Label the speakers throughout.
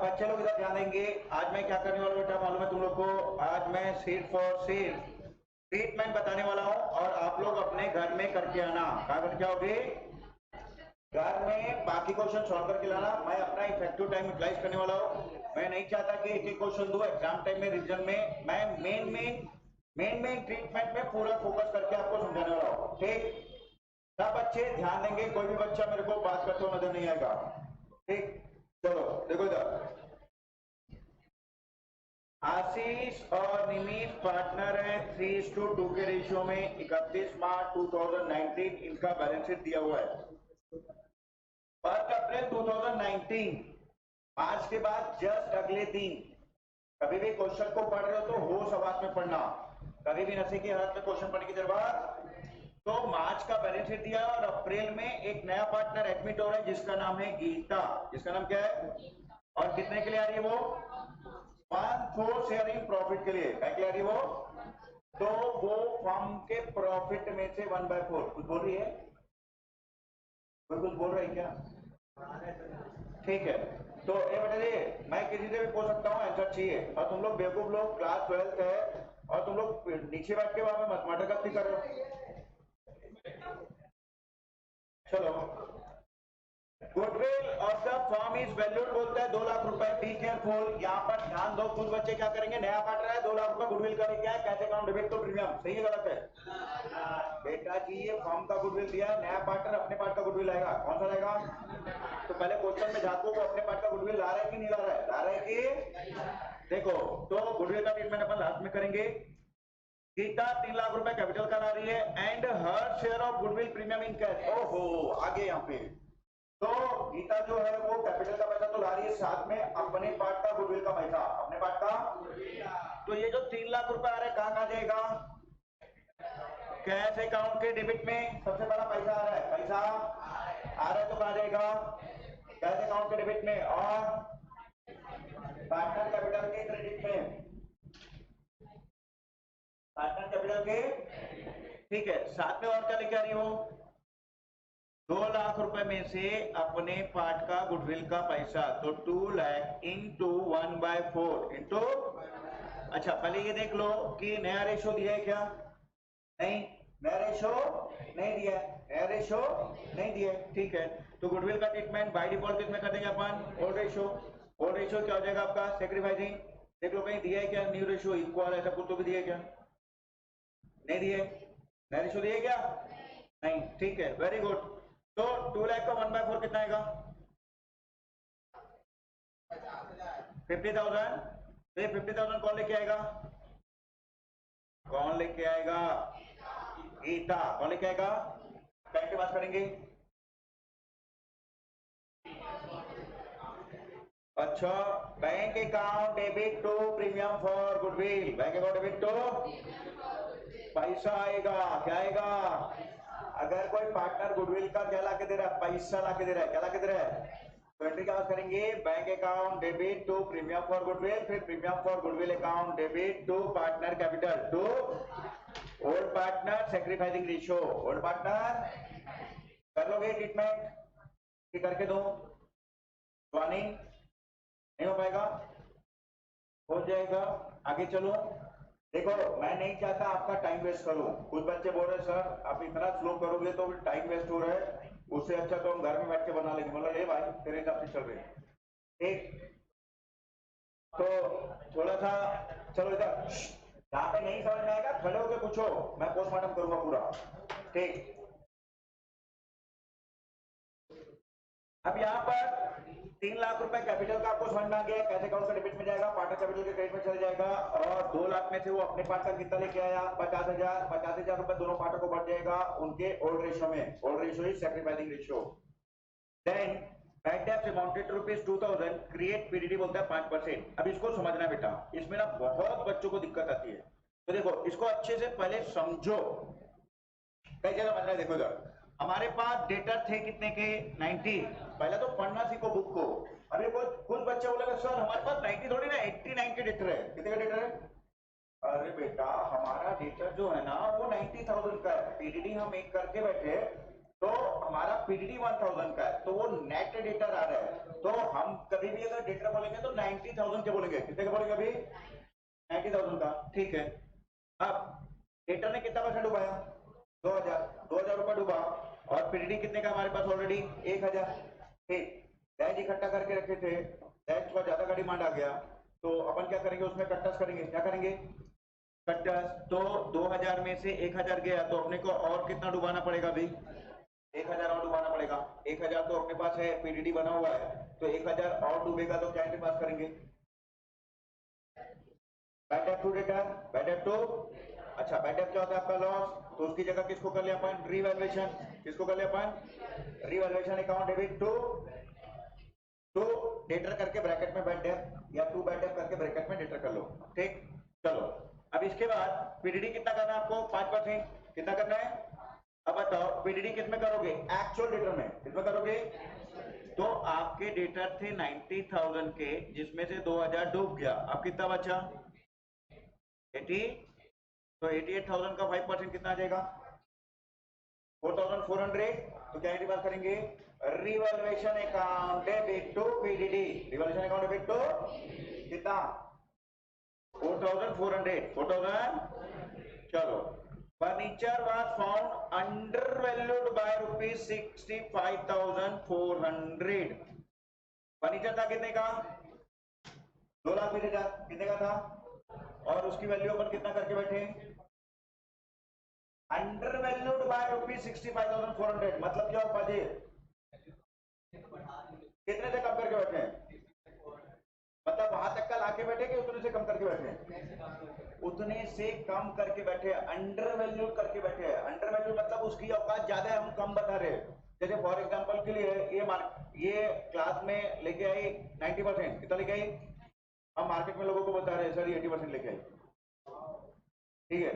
Speaker 1: बच्चे लोग इधर ध्यान देंगे। आज मैं क्या करने वाला हूँ बेटा मालूम है तुम लोग को? आज मैं सीट फॉर सीट ट्रीटमेंट बताने वाला हूँ और आप लोग अपने घर में करके आना। क्या करके आओगे? घर में बाकी क्वेश्चन सॉल्व करके लाना। मैं अपना इफेक्टिव टाइम यूटिलाइज करने वाला हूँ। मैं नहीं चाहता कि एक एक क्वेश्चन दो एग्जाम टाइम में, रिविजन में। मैं मेन ट्रीटमेंट में पूरा फोकस करके आपको समझाने वाला हूँ। ठीक, सब बच्चे ध्यान देंगे, कोई भी बच्चा मेरे को बात करते हुए नजर नहीं आएगा। ठीक, चलो देखो इधर। आशीष और निमिष पार्टनर है 3:2 के रेशियो में। 31 मार्च 2019 इनका बैलेंस शीट दिया हुआ है। 1 अप्रैल 2019 मार्च के बाद जस्ट अगले दिन। कभी भी क्वेश्चन को पढ़ रहे हो तो होश आवाज में पढ़ना, कभी भी नशे की हालत में क्वेश्चन पढ़ने की जरूरत। तो मार्च का बैलेंस शीट दिया और अप्रैल में एक नया पार्टनर एडमिट हो रहा है जिसका नाम है गीता। जिसका नाम क्या है और कितने के लिए आ रही है वो? 1/4 शेयरिंग प्रॉफिट के लिए। क्या आ रही है वो? तो वो फर्म के प्रॉफिट में से 1/4। कुछ बोल रही है? कुछ बोल रहा है क्या? ठीक है, तो ये बेटा जी मैं किसी से भी पूछ सकता हूँ, आंसर चाहिए। और तुम लोग बेवकूफ लोग, क्लास 12th है और तुम लोग नीचे बैठ के वहां में मैथमेटिक्स गलती कर रहे हो। चलो, goodwill of the firm is valued बोलता है 2 लाख रुपए। बी केयरफुल, यहाँ पर ध्यान दो। कुछ बच्चे क्या करेंगे, नया पार्टनर है 2 लाख रुपए गुडविल का लेके आए, कैसे अकाउंट डेबिट तो प्रीमियम। सही है गलत है? बेटा जी ये फर्म का गुडविल दिया है, नया पार्टनर अपने पार्ट का गुडविल लाएगा। कौन सा लाएगा? तो पहले क्वेश्चन में झाको, वो अपने पार्ट का गुडविल ला रहा है कि नहीं ला रहा है? ला रहा है कि? देखो, तो गुडविल का ट्रीटमेंट अपन लास्ट में करेंगे। गीता 3 लाख रुपए कैपिटल का ला रही है and her share of goodwill premium in cash. ओहो, आगे यहाँ पे तो गीता जो है वो कैपिटल का पैसा तो ला रही है, साथ में अपने पार्ट का गुडविल का पैसा, अपने पार्ट का। तो ये जो 3 लाख रुपए आ रहे हैं कहाँ जाएगा? कैश अकाउंट के डेबिट में सबसे बड़ा पैसा आ रहा है। पैसा आ रहा है तो कहाँ जाएगा? कैश अकाउंट के डेबिट में और पार्टनर कैपिटल के क्रेडिट में। पार्टनर कैपिटल के, ठीक है। साथ में और क्या लेके आ रही हो? 2 लाख रुपए में से अपने पार्ट का गुडविल का पैसा, तो 2 लाख इंटू 1/4 इंटू। अच्छा पहले ये देख लो कि नया रेशो दिया है क्या? नहीं, नया रेशो नहीं दिया है, नया रेशो नहीं दिया है। ठीक है, तो गुडविल का ट्रीटमेंट बाय डिफॉल्ट किसमें कर देंगे अपन? Old ratio. ओल्ड रेशो क्या हो जाएगा आपका? सेक्रीफाइसिंग। देख लो कहीं दिया है क्या? न्यू रेशो इक्वल ऐसा कुछ तो भी दिया है क्या? नहीं दिए। नया रेशो दिए क्या? नहीं। ठीक है, वेरी गुड। तो 2 लाख का 1/4 कितना आएगा? 50,000। तो ये 50,000 कौन लेके आएगा? कौन लेके आएगा? गीता। कौन लेके आएगा? बैंक की बात करेंगे। अच्छा, bank account debit to premium for goodwill. Bank account debit to पैसा आएगा। क्या आएगा? अगर कोई पार्टनर गुडविल का क्या ला के दे रहा है? पैसा ला के दे रहा है। क्या ला के दे रहा है? तो एंट्री क्या करेंगे? Bank account debit to premium for goodwill, फिर premium for goodwill account debit to partner capital to old partner sacrificing ratio. Old partner कर लोगे ट्रीटमेंट करके दो। प्लानिंग नहीं हो पाएगा? हो जाएगा। आगे चलो, देखो मैं नहीं चाहता आपका टाइम वेस्ट करूं। कुछ बच्चे बोल रहे सर आप इतना स्लो करोगे तो टाइम वेस्ट हो रहा है, उससे अच्छा तो हम घर में बैठ के बना लेंगे। मतलब ले भाई तेरे हिसाब से चल रहे। ठीक, तो थोड़ा सा चलो इधर, जहाँ पे नहीं समझ में आएगा खड़े होके पूछो, मैं पोस्टमार्टम करूंगा पूरा। ठीक, अब यहाँ पर 3 लाख रुपए कैपिटल का आपको समझ में आ गया, कैसे अकाउंट का डेबिट में जाएगा, पार्टनर कैपिटल के क्रेडिट में चला जाएगा। और 2 लाख में से वो अपने पार्ट का कितना लेके आया? 50,000 रुपए दोनों पार्टनर को बढ़ जाएगा उनके ओल्ड रेशियो में। Old ratio is sacrificing ratio. Then bad डेब्ट अमाउंटेड टू ₹2,000, क्रिएट पीडीडी बोलता है 5%। अब इसको समझना बेटा, इसमें ना बहुत बच्चों को दिक्कत आती है। तो देखो इसको अच्छे से पहले समझो, कई जगह समझना है। देखो इधर हमारे पास डेटर थे कितने के? 90। पहले तो पढ़ना सीखो बुक को। अरे कुछ बच्चे बोलेगा सर हमारे पास 90 थोड़ी ना 89 के डेटर है। कितने का डेटर है? अरे बेटा हमारा डेटर जो है ना वो 90,000 का है। पीडीडी हम एक करके बैठे तो हमारा पीडीडी 1000 का है, तो वो नेट डेटर आ रहा है। तो हम कभी भी अगर डेटर बोलेंगे तो 90,000 के बोलेंगे। कितने का बोलेंगे अभी? 90,000 का। ठीक है, अब डेटर ने कितना पैसा डुबाया? 2000 रुपए डूबा, और पीडीडी कितने का हमारे पास ऑलरेडी? 1000। ठीक, डैश इकट्ठा करके रखे थे, डैश का ज्यादा का डिमांड आ गया, तो अपन क्या करेंगे, उसमें कट्टस करेंगे। क्या करेंगे? कट्टस। तो 2000 में से 1000 गया, तो अपने को और कितना डुबाना पड़ेगा अभी? 1000 और डुबाना पड़ेगा। 1000 तो अपने पास है, पीडीडी बना हुआ है, तो 1000 और डूबेगा तो क्या पास करेंगे? Bad debt to debtor, bad debt to. अच्छा, बैड डेट क्या होता है आपका? लॉस। तो उसकी जगह किसको कर लिया अपन? रीवैल्यूएशन। किसको कर लिया अपन? Revaluation account debit to debtor करके ब्रैकेट में बैड डेट, या टू बैड डेट करके ब्रैकेट में डेटर कर लो। ठीक, चलो अब इसके बाद पीडीडी कितना करना है आपको? 5%। कितना करना है? अब बताओ पीडीडी कितने करोगे? एक्चुअल डेटर में कितने करोगे? तो आपके डेटर थे 90,000 के, जिसमें से 2000 डूब गया, अब कितना बचा? 80। तो 88,000 का 5% कितना आ जाएगा? 4,400। तो क्या की बात करेंगे? Revaluation account debit to PDD. Revaluation account debit to कितना? 4,400। 4,000। चलो, furniture was found undervalued by rupees 65,400। Furniture था कितने का? 2,20,000। कितने का था? और उसकी वैल्यू अपन कितना करके बैठे? Under valued bye rupees 65,400। मतलब क्या होगा जी? कितने से कम करके बैठे? मतलब वहां तक का लाके बैठे कि उतने से कम करके बैठे? उतने से कम करके बैठे, अंडर वैल्यू करके बैठे। अंडर वैल्यू मतलब उसकी औकात ज्यादा है, हम कम बता रहे। जैसे फॉर एग्जांपल के लिए ये क्लास में लेके आई 90%। कितना लेके आई? हम मार्केट में लोगों को बता रहे हैं सर ये 80% लेके आई। ठीक है,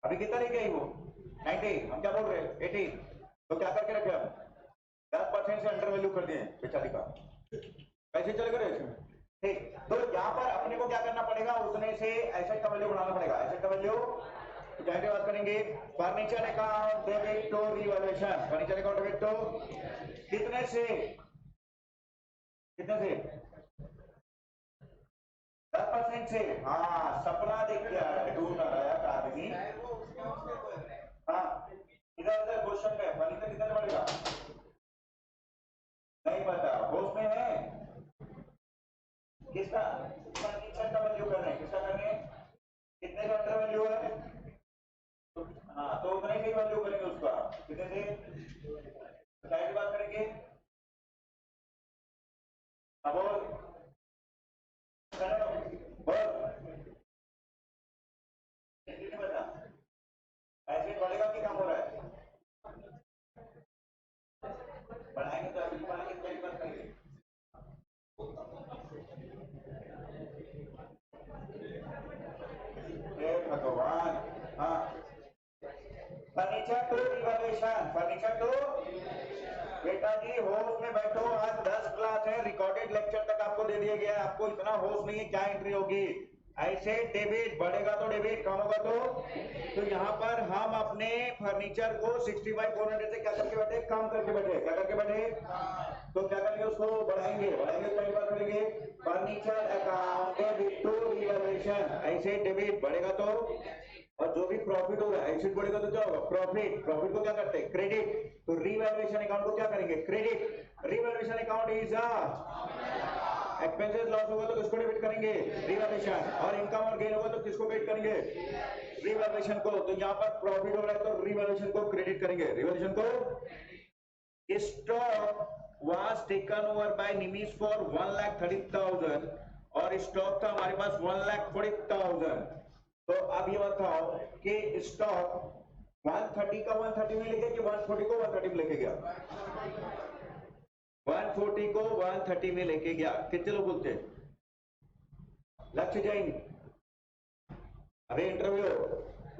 Speaker 1: अभी कितना लेके आई वो? 90। हम क्या बोल रहे हैं? 80। तो क्या करके रखे हम? 10% से अंडर वैल्यू कर दिए बेचारी का। कैसे चलेगा रे? ठीक, तो यहाँ पर अपने को क्या करना पड़ेगा? उतने से एसेट का वैल्यू बनाना पड़ेगा। एसेट का वैल्यू क्या की बात करेंगे? Furniture account debit to revaluation. Furniture account debit to कितने से? कितने से? 10% से। हाँ, सपना देख के आया है, ढूंढ रहा है आदमी। हाँ, इधर उधर क्वेश्चन में फर्नीचर कितने से बढ़ेगा? नहीं पता, होश में है? किसका? फर्नीचर का वैल्यू कर रहे हैं। किसका कर रहे हैं? कितने का अंडर वैल्यू है? तो हाँ, तो उतने की वैल्यू करेंगे उसका। कितने से? क्या की बात करेंगे? अब ऐसे बढ़ेगा कि कम हो रहा है? बढ़ाएंगे तो अभी बढ़ाएंगे, क्या की बात करेंगे? हे भगवान। हाँ, furniture to revaluation. Furniture to, बेटा जी होश में बैठो। आज 10 क्लास है, रिकॉर्डेड लेक्चर तक आपको दे दिया गया है। आपको इतना होश नहीं है क्या एंट्री होगी? ऐसे डेबिट बढ़ेगा तो डेबिट, कम होगा तो यहाँ पर हम अपने फर्नीचर को 65,400 से क्या करके बैठे? कम करके बैठे। क्या करके बैठे? तो क्या करेंगे? उसको बढ़ाएंगे। बढ़ाएंगे तो क्या करेंगे? Furniture account debit to revaluation. ऐसे डेबिट बढ़ेगा तो, और जो भी प्रॉफिट होगा एसेट बढ़ेगा तो क्या होगा? प्रॉफिट। प्रॉफिट को क्या करते हैं? क्रेडिट। तो रिवैल्यूएशन अकाउंट को क्या करेंगे? Credit. Revaluation account is expenses. Loss होगा तो किसको डेबिट करेंगे? रिवैल्यूएशन। और इनकम और गेन होगा तो किसको क्रेडिट करेंगे? रिवैल्यूएशन को। तो यहाँ पर प्रॉफिट हो रहा है तो रिवैल्यूएशन को क्रेडिट करेंगे। रिवैल्यूएशन को। Stock was taken over by Nimis for 1,30,000 और स्टॉक था हमारे पास 1,40,000। तो अब ये बताओ कि स्टॉक 130 का 130 में लेके कि 140 को 130 में लेके गया? 140 को 130 में लेके गया। कितने लोग बोलते हैं? लक्ष्य जैन, अरे इंटरव्यू।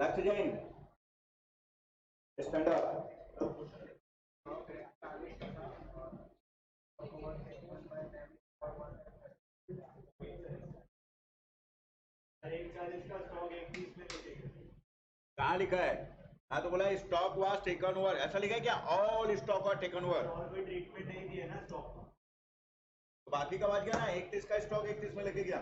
Speaker 1: लक्ष्य जैन, स्टैंड अप। कहाँ लिखा है? हाँ तो बोला स्टॉक वाज टेकन ओवर, ऐसा लिखा है क्या? All stock was taken over.
Speaker 2: और कोई ट्रीटमेंट नहीं दिया ना स्टॉक को,
Speaker 1: तो बाकी का बच गया ना, 31 का स्टॉक 31 में लेके गया।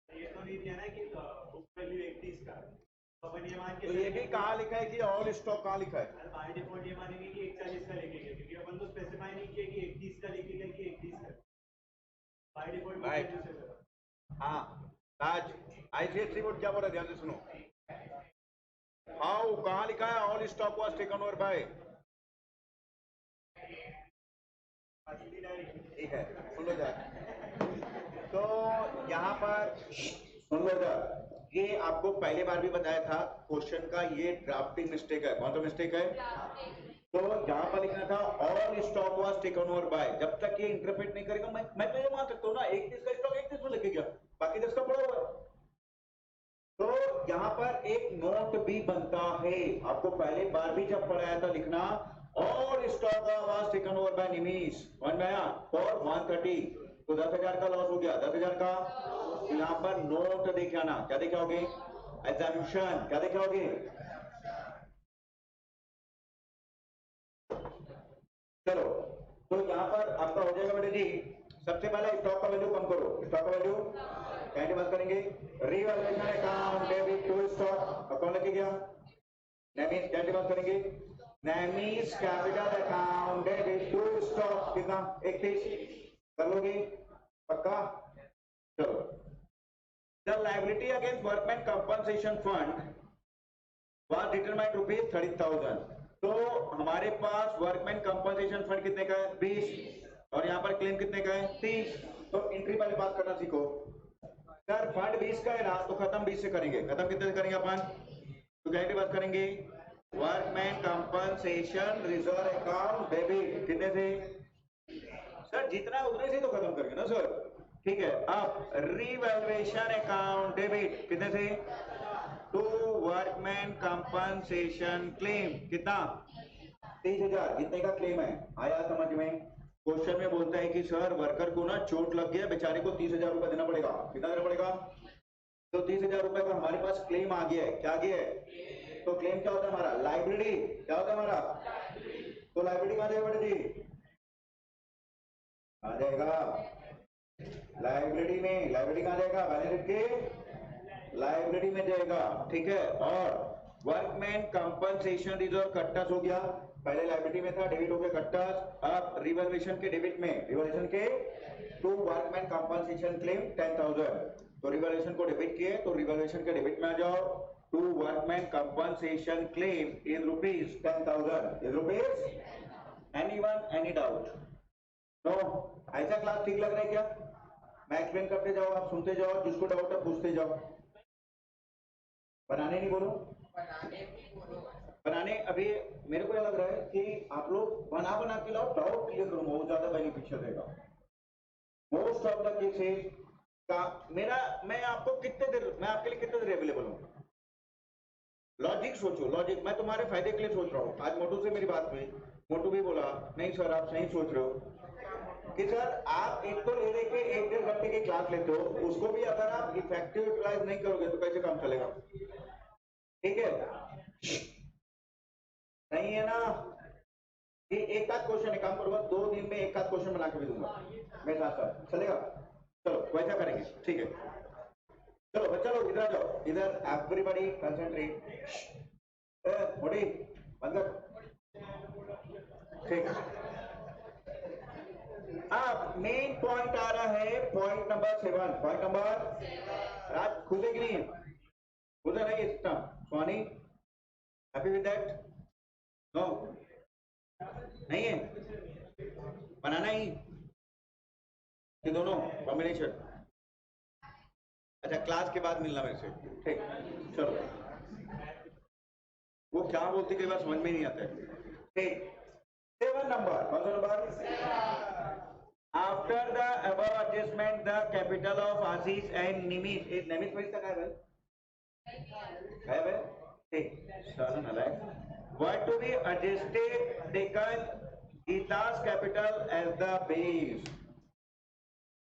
Speaker 2: ये तो नहीं दिया ना कि बुक वैल्यू 31 का, तो अपन ये मान के
Speaker 1: तो ये भी कहाँ लिखा है कि ऑल स्टॉक कहाँ लिखा है?
Speaker 2: बाय डिफॉल्ट ये मानेंगे कि 41 का लेके गया, क्योंकि अपन तो स्पेसिफाई नहीं किया कि 31 का लेके गया कि 31 का, बाय डिफॉल्ट
Speaker 1: राइट। हाँ आज आईसीएससी बोर्ड क्या बोल रहा है, ध्यान से सुनो। हाउ कहाँ लिखा है all stock was taken over bye? ठीक है सुन लो जरा, तो यहाँ पर सुन लो जरा, ये आपको पहले बार भी बताया था क्वेश्चन का, ये ड्राफ्टिंग मिस्टेक है। कौन सा मिस्टेक है? तो यहाँ पर लिखना था all stock was taken over bye. जब तक ये इंटरप्रेट नहीं करेगा, मैं तो ये मान सकता हूँ ना 31 का स्टॉक 31 में लेके गया, बाकी 10 का पड़ा हुआ है। तो यहाँ पर एक नोट भी बनता है, आपको पहले बार भी जब पढ़ाया था लिखना all stock was taken over by Nimish one में फॉर 130, तो 10,000 का लॉस हो गया, 10,000 का। तो यहाँ पर नोट देखे आना, क्या देखे होगे? एग्जाम्पशन क्या देखे होगे? चलो तो यहाँ पर आपका हो जाएगा बेटे जी, सबसे पहले स्टॉक का वैल्यू कम करो, स्टॉक का वैल्यू कैसे बात करेंगे? Revaluation account debit to stock, अब कौन लेके गया? नैमिस। कैसे बात करेंगे? Naimish capital account debit to stock कितना? 31 कर लोगे पक्का? चलो the liability against workman compensation fund was determined rupees 30,000। तो हमारे पास वर्कमैन कंपनसेशन फंड कितने का है? 20, और यहाँ पर क्लेम कितने का है? 30। तो एंट्री पहले पास करना सीखो। सर फंड 20 का है ना, तो खत्म 20 से करेंगे, खत्म कितने से करेंगे अपन? तो क्या एंट्री पास करेंगे? Workman compensation reserve account debit कितने से? सर जितना है उतने से तो खत्म करेंगे ना सर। ठीक है, अब रिवैल्यूएशन अकाउंट डेबिट कितने से? टू वर्कमैन कंपनसेशन क्लेम कितना? 30,000। जितने का क्लेम है, आया समझ में? क्वेश्चन में बोलता है कि सर वर्कर को ना चोट लग गया, बेचारे को 30,000 रुपए देना पड़ेगा। कितना देना पड़ेगा? तो 30,000 रुपए का हमारे पास क्लेम आ गया है। क्या आ गया है? तो क्लेम क्या होता है हमारा? लाइबिलिटी। क्या होता है हमारा? तो लाइबिलिटी कहाँ जाएगा बेटे जी? आ जाएगा लाइबिलिटी में। लाइबिलिटी कहाँ जाएगा? बैलेंस शीट के लाइबिलिटी में जाएगा। ठीक है, और वर्कमैन कंपनसेशन रिजर्व कट्टास हो गया, पहले लाइबिलिटी में था, डेबिट हो गया कट्टास। अब रिवैल्यूएशन के डेबिट में, रिवैल्यूएशन के टू वर्कमैन कंपनसेशन क्लेम 10,000, तो रिवैल्यूएशन को डेबिट किए तो रिवैल्यूएशन के डेबिट में आ जाओ। To workman compensation claim is rupees 10,000 is rupees. Anyone any doubt? No? ऐसा क्लास ठीक लग रहा है क्या? मैं एक्सप्लेन करते जाओ, आप सुनते जाओ, जिसको डाउट है पूछते जाओ। बनाने नहीं बोलो, बनाने अभी मेरे को यह लग रहा है कि आप लोग बना बना के लाओ, डाउट क्लियर करो, बहुत ज्यादा बेनिफिशियल रहेगा। मोस्ट ऑफ द केसेस का मेरा, मैं आपको कितने देर, मैं आपके लिए कितने देर अवेलेबल हूँ? लॉजिक सोचो, लॉजिक। मैं तुम्हारे फायदे के लिए सोच रहा हूँ। आज मोटू से मेरी बात हुई, मोटू भी बोला नहीं सर आप सही सोच रहे हो कि सर आप एक तो ले लेके 1-1.5 घंटे की क्लास लेते हो, उसको भी अगर आप इफेक्टिव यूटिलाइज नहीं करोगे तो कैसे काम चलेगा? ठीक है, नहीं है ना कि एक आध क्वेश्चन, एक काम करूंगा 2 दिन में एक आध क्वेश्चन बना के भी दूंगा मेरे साथ साथ, चलेगा? चलो वैसा करेंगे, ठीक है। चलो बच्चा लोग इधर जाओ, इधर एवरीबॉडी कंसंट्रेट। मोटी बंद कर, ठीक। अब मेन पॉइंट आ रहा है, पॉइंट नंबर 7। पॉइंट नंबर राज खुदे की नहीं है, खुदा नहीं सिस्टम। स्वानी हैप्पी विद दैट? नो नहीं है, बनाना ही ये दोनों कॉम्बिनेशन। अच्छा क्लास के बाद मिलना मेरे से, ठीक? चलो वो क्या बोलती कई बार समझ में नहीं आता है। ठीक, 7 नंबर, कौन सा number? After the above adjustment the capital of Ashish and Nimit, Nimit में इसका क्या है भाई? ठीक, चलो नालायक। What to be adjusted taken गीता's कैपिटल एज द बेस।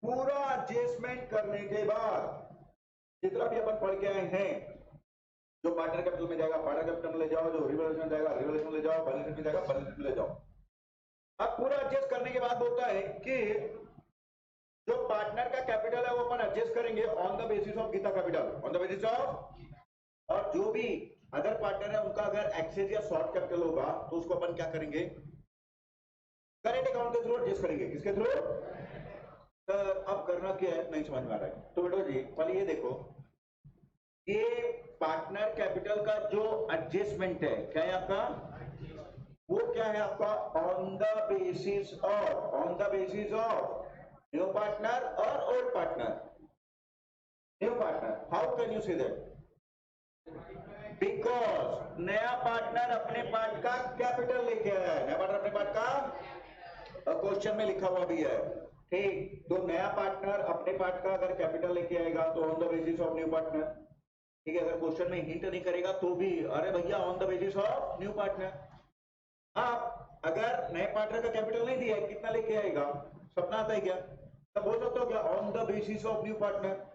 Speaker 1: पूरा एडजस्टमेंट करने के बाद जितना भी अपन पढ़ के आए हैं, जो पार्टनर कैपिटल में जाएगा पार्टनर कैपिटल में ले जाओ, जो रिवैल्यूएशन जाएगा रिवैल्यूएशन में ले जाओ, बैलेंस शीट में जाएगा बैलेंस शीट में ले जाओ। अब पूरा एडजस्ट करने के बाद होता है कि जो पार्टनर का कैपिटल है वो अपन एडजस्ट करेंगे ऑन द बेसिस ऑफ गीता capital, on the basis of, और जो भी अदर पार्टनर है उनका अगर एक्सेस या शॉर्ट कैपिटल होगा तो उसको अपन क्या करेंगे, करेंट अकाउंट के थ्रू एडजस्ट करेंगे। किसके थ्रू? अब करना क्या है नहीं समझ में आ रहा है तो बेटो जी पहले ये देखो, ये पार्टनर कैपिटल का जो एडजस्टमेंट है क्या है आपका, वो क्या है आपका, on the basis of, on the basis of new partner और old partner. New partner, how can you say that? Because नया पार्टनर अपने पार्ट का कैपिटल लेके आया है, नया पार्टनर अपने पार्ट का, क्वेश्चन में लिखा हुआ भी है, ठीक। तो नया पार्टनर अपने पार्ट का अगर कैपिटल लेके आएगा तो on the basis of new partner, ठीक है। अगर क्वेश्चन में हिंट नहीं करेगा तो भी अरे भैया on the basis of new partner. आप अगर नए पार्टनर का कैपिटल नहीं दिया है कितना लेके आएगा, सपना आता है क्या? तब बोल सकते हो क्या on the basis of new partner.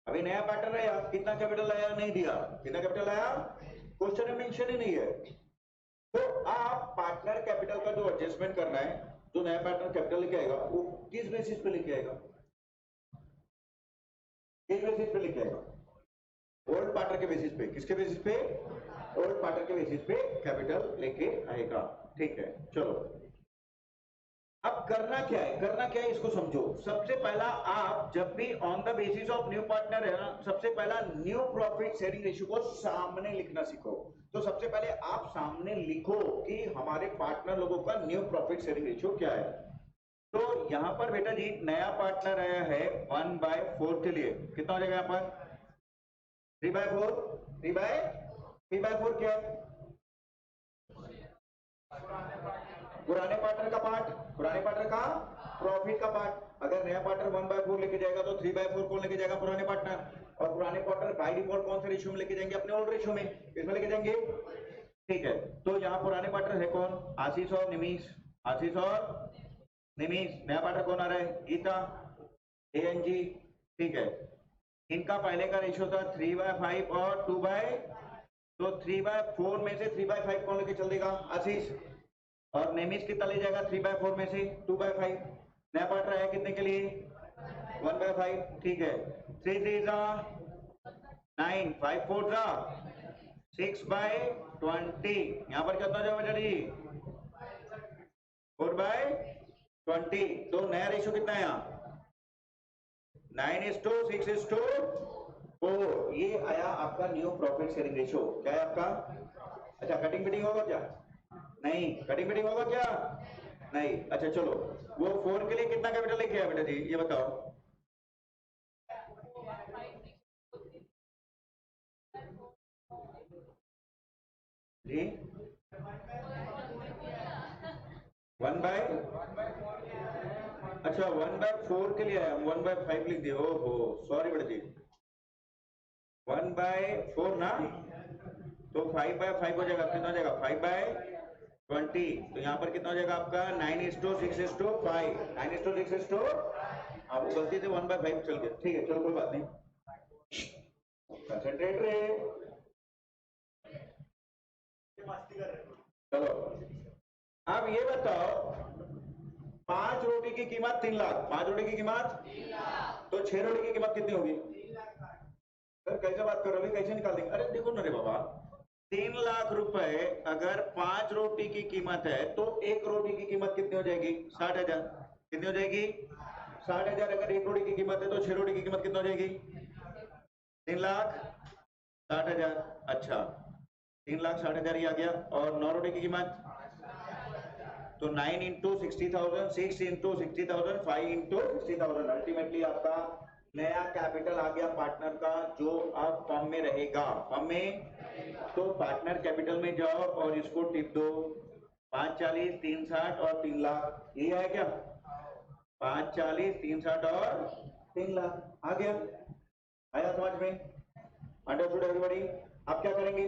Speaker 1: अभी नया पार्टनर आया, कितना कैपिटल आया, नहीं दिया, कितना कैपिटल आया, क्वेश्चन में मेंशन ही नहीं है। तो आप पार्टनर कैपिटल का जो एडजस्टमेंट करना है, जो नया पार्टनर कैपिटल लेके आएगा वो किस बेसिस पे लेके आएगा, किस बेसिस पे लेके आएगा? ओल्ड पार्टनर के बेसिस पे। किसके बेसिस पे? ओल्ड पार्टनर के बेसिस पे कैपिटल लेके आएगा, ठीक है। चलो अब करना क्या है, करना क्या है इसको समझो। सबसे पहला आप जब भी on the basis of new partner है ना, सबसे पहला न्यू प्रॉफिट शेयरिंग रेशियो को सामने लिखना सीखो। तो सबसे पहले आप सामने लिखो कि हमारे पार्टनर लोगों का न्यू प्रॉफिट शेयरिंग रेशियो क्या है। तो यहाँ पर बेटा जी नया पार्टनर आया है 1/4 के लिए, कितना हो जाएगा यहाँ पर 3/4, 3/4 क्या है? पुराने पार्टनर का पार्ट, पुराने पार्टनर का प्रॉफिट का पार्ट। अगर नया पार्टनर 1/4 लेके जाएगा तो 3/4 कौन लेके जाएगा? पुराने पार्टनर। और पुराने पार्टनर बाय डिफॉल्ट कौन से रेशियो में लेके जाएंगे? अपने ओल्ड रेशियो में, इसमें लेके जाएंगे, ठीक है। तो यहाँ पुराने पार्टनर है कौन? आशीष और निमीश, आशीष और निमीश। नया पार्टनर कौन आ रहा है? गीता, ANG, ठीक है। इनका पहले का रेशियो था 3/5 और 2/, तो 3/4 में से 3/5 कौन लेके चल देगा? आशीष। और नेमिस कितना ले जाएगा 3/4 में से? 2/5। नया पार्टनर है कितने के लिए? 1/5, ठीक है। 3 3 9, 5 4 6/20। यहाँ पर कितना जाएगा बेटा जी? 4/20। तो नया रेशियो कितना है यहाँ? 9:6:4। ये आया आपका न्यू प्रॉफिट शेयरिंग रेशियो। क्या है आपका? अच्छा कटिंग बिटिंग होगा क्या? नहीं। कटिंग बिटिंग होगा क्या? नहीं। अच्छा चलो, वो 4 के लिए कितना कैपिटल लेके आया बेटा जी ये बताओ? जी 1/, अच्छा 1/4 के लिए आया, 1/5 लिख दिया। ओहो सॉरी बेटा जी, 1/4 ना, तो 5/5 हो जाएगा, कितना हो जाएगा? 5/20। तो यहाँ पर कितना हो जाएगा आपका? 9:6:5, 9:6:, हाँ वो गलती से 1/5 चल गया, ठीक है चलो कोई बात नहीं, कंसंट्रेट रहे। चलो अब ये बताओ, 5 रोटी की कीमत 3 लाख, 5 रोटी की कीमत 3 लाख, तो 6 रोटी की कीमत कितनी होगी? सर कैसे बात कर रहे हो, कैसे निकाल देंगे? अरे देखो ना रे बाबा, 3 लाख रुपए अगर 5 रोटी की कीमत है तो 1 रोटी की कीमत कितनी हो जाएगी? 60,000। कितनी हो जाएगी? 60,000। अगर 1 रोटी की कीमत है तो 6 रोटी की कीमत कितनी हो जाएगी? 3,60,000। अच्छा 3,60,000 ही आ गया। और 9 रोटी की कीमत तो 9 × 60,000, 6 × 60,000, 5 × 60,000। अल्टीमेटली आपका नया कैपिटल आ गया पार्टनर का, जो अब फर्म में रहेगा, फर्म में। तो पार्टनर कैपिटल में जाओ और इसको टिप दो, 540, 360 और 3 लाख। ये है क्या? 540, 360 और 3 लाख आ गया। आया समझ में? Understood everybody? आप क्या करेंगे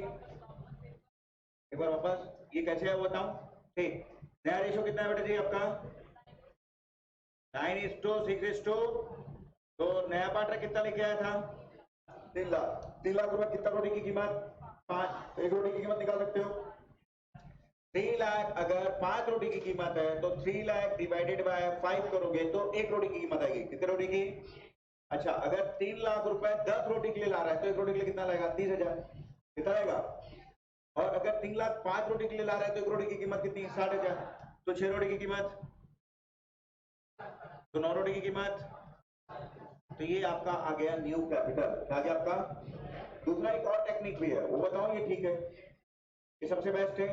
Speaker 1: एक बार वापस, ये कैसे है वो बताऊं, ठीक। नया रेशियो कितना है बेटा जी आपका? 9:6:, तो नया पार्टनर कितना लेके आया था? 3 लाख। 3 लाख रुपए कितना रोटी की कीमत? 5। एक रोटी की कीमत निकाल सकते हो। 3 लाख अगर 5 रोटी की कीमत है तो 3 लाख डिवाइडेड बाय 5 करोगे तो एक रोटी की कीमत आएगी। कितने रोटी की? अच्छा, अगर 3 लाख रुपए 10 रोटी के लिए ला रहा है तो एक रोटी के लिए कितना लगेगा? 30,000। कितना आएगा? और अगर 3 लाख 5 रोटी के लिए ला रहा है तो एक रोटी की कीमत कितनी? 60,000। तो 6 रोटी की कीमत, तो 9 रोटी की कीमत। तो ये आपका आ गया न्यू कैपिटल। क्या आ गया आपका? दूसरा एक और टेक्निक भी है, वो बताऊं? ये ठीक है, ये सबसे बेस्ट है।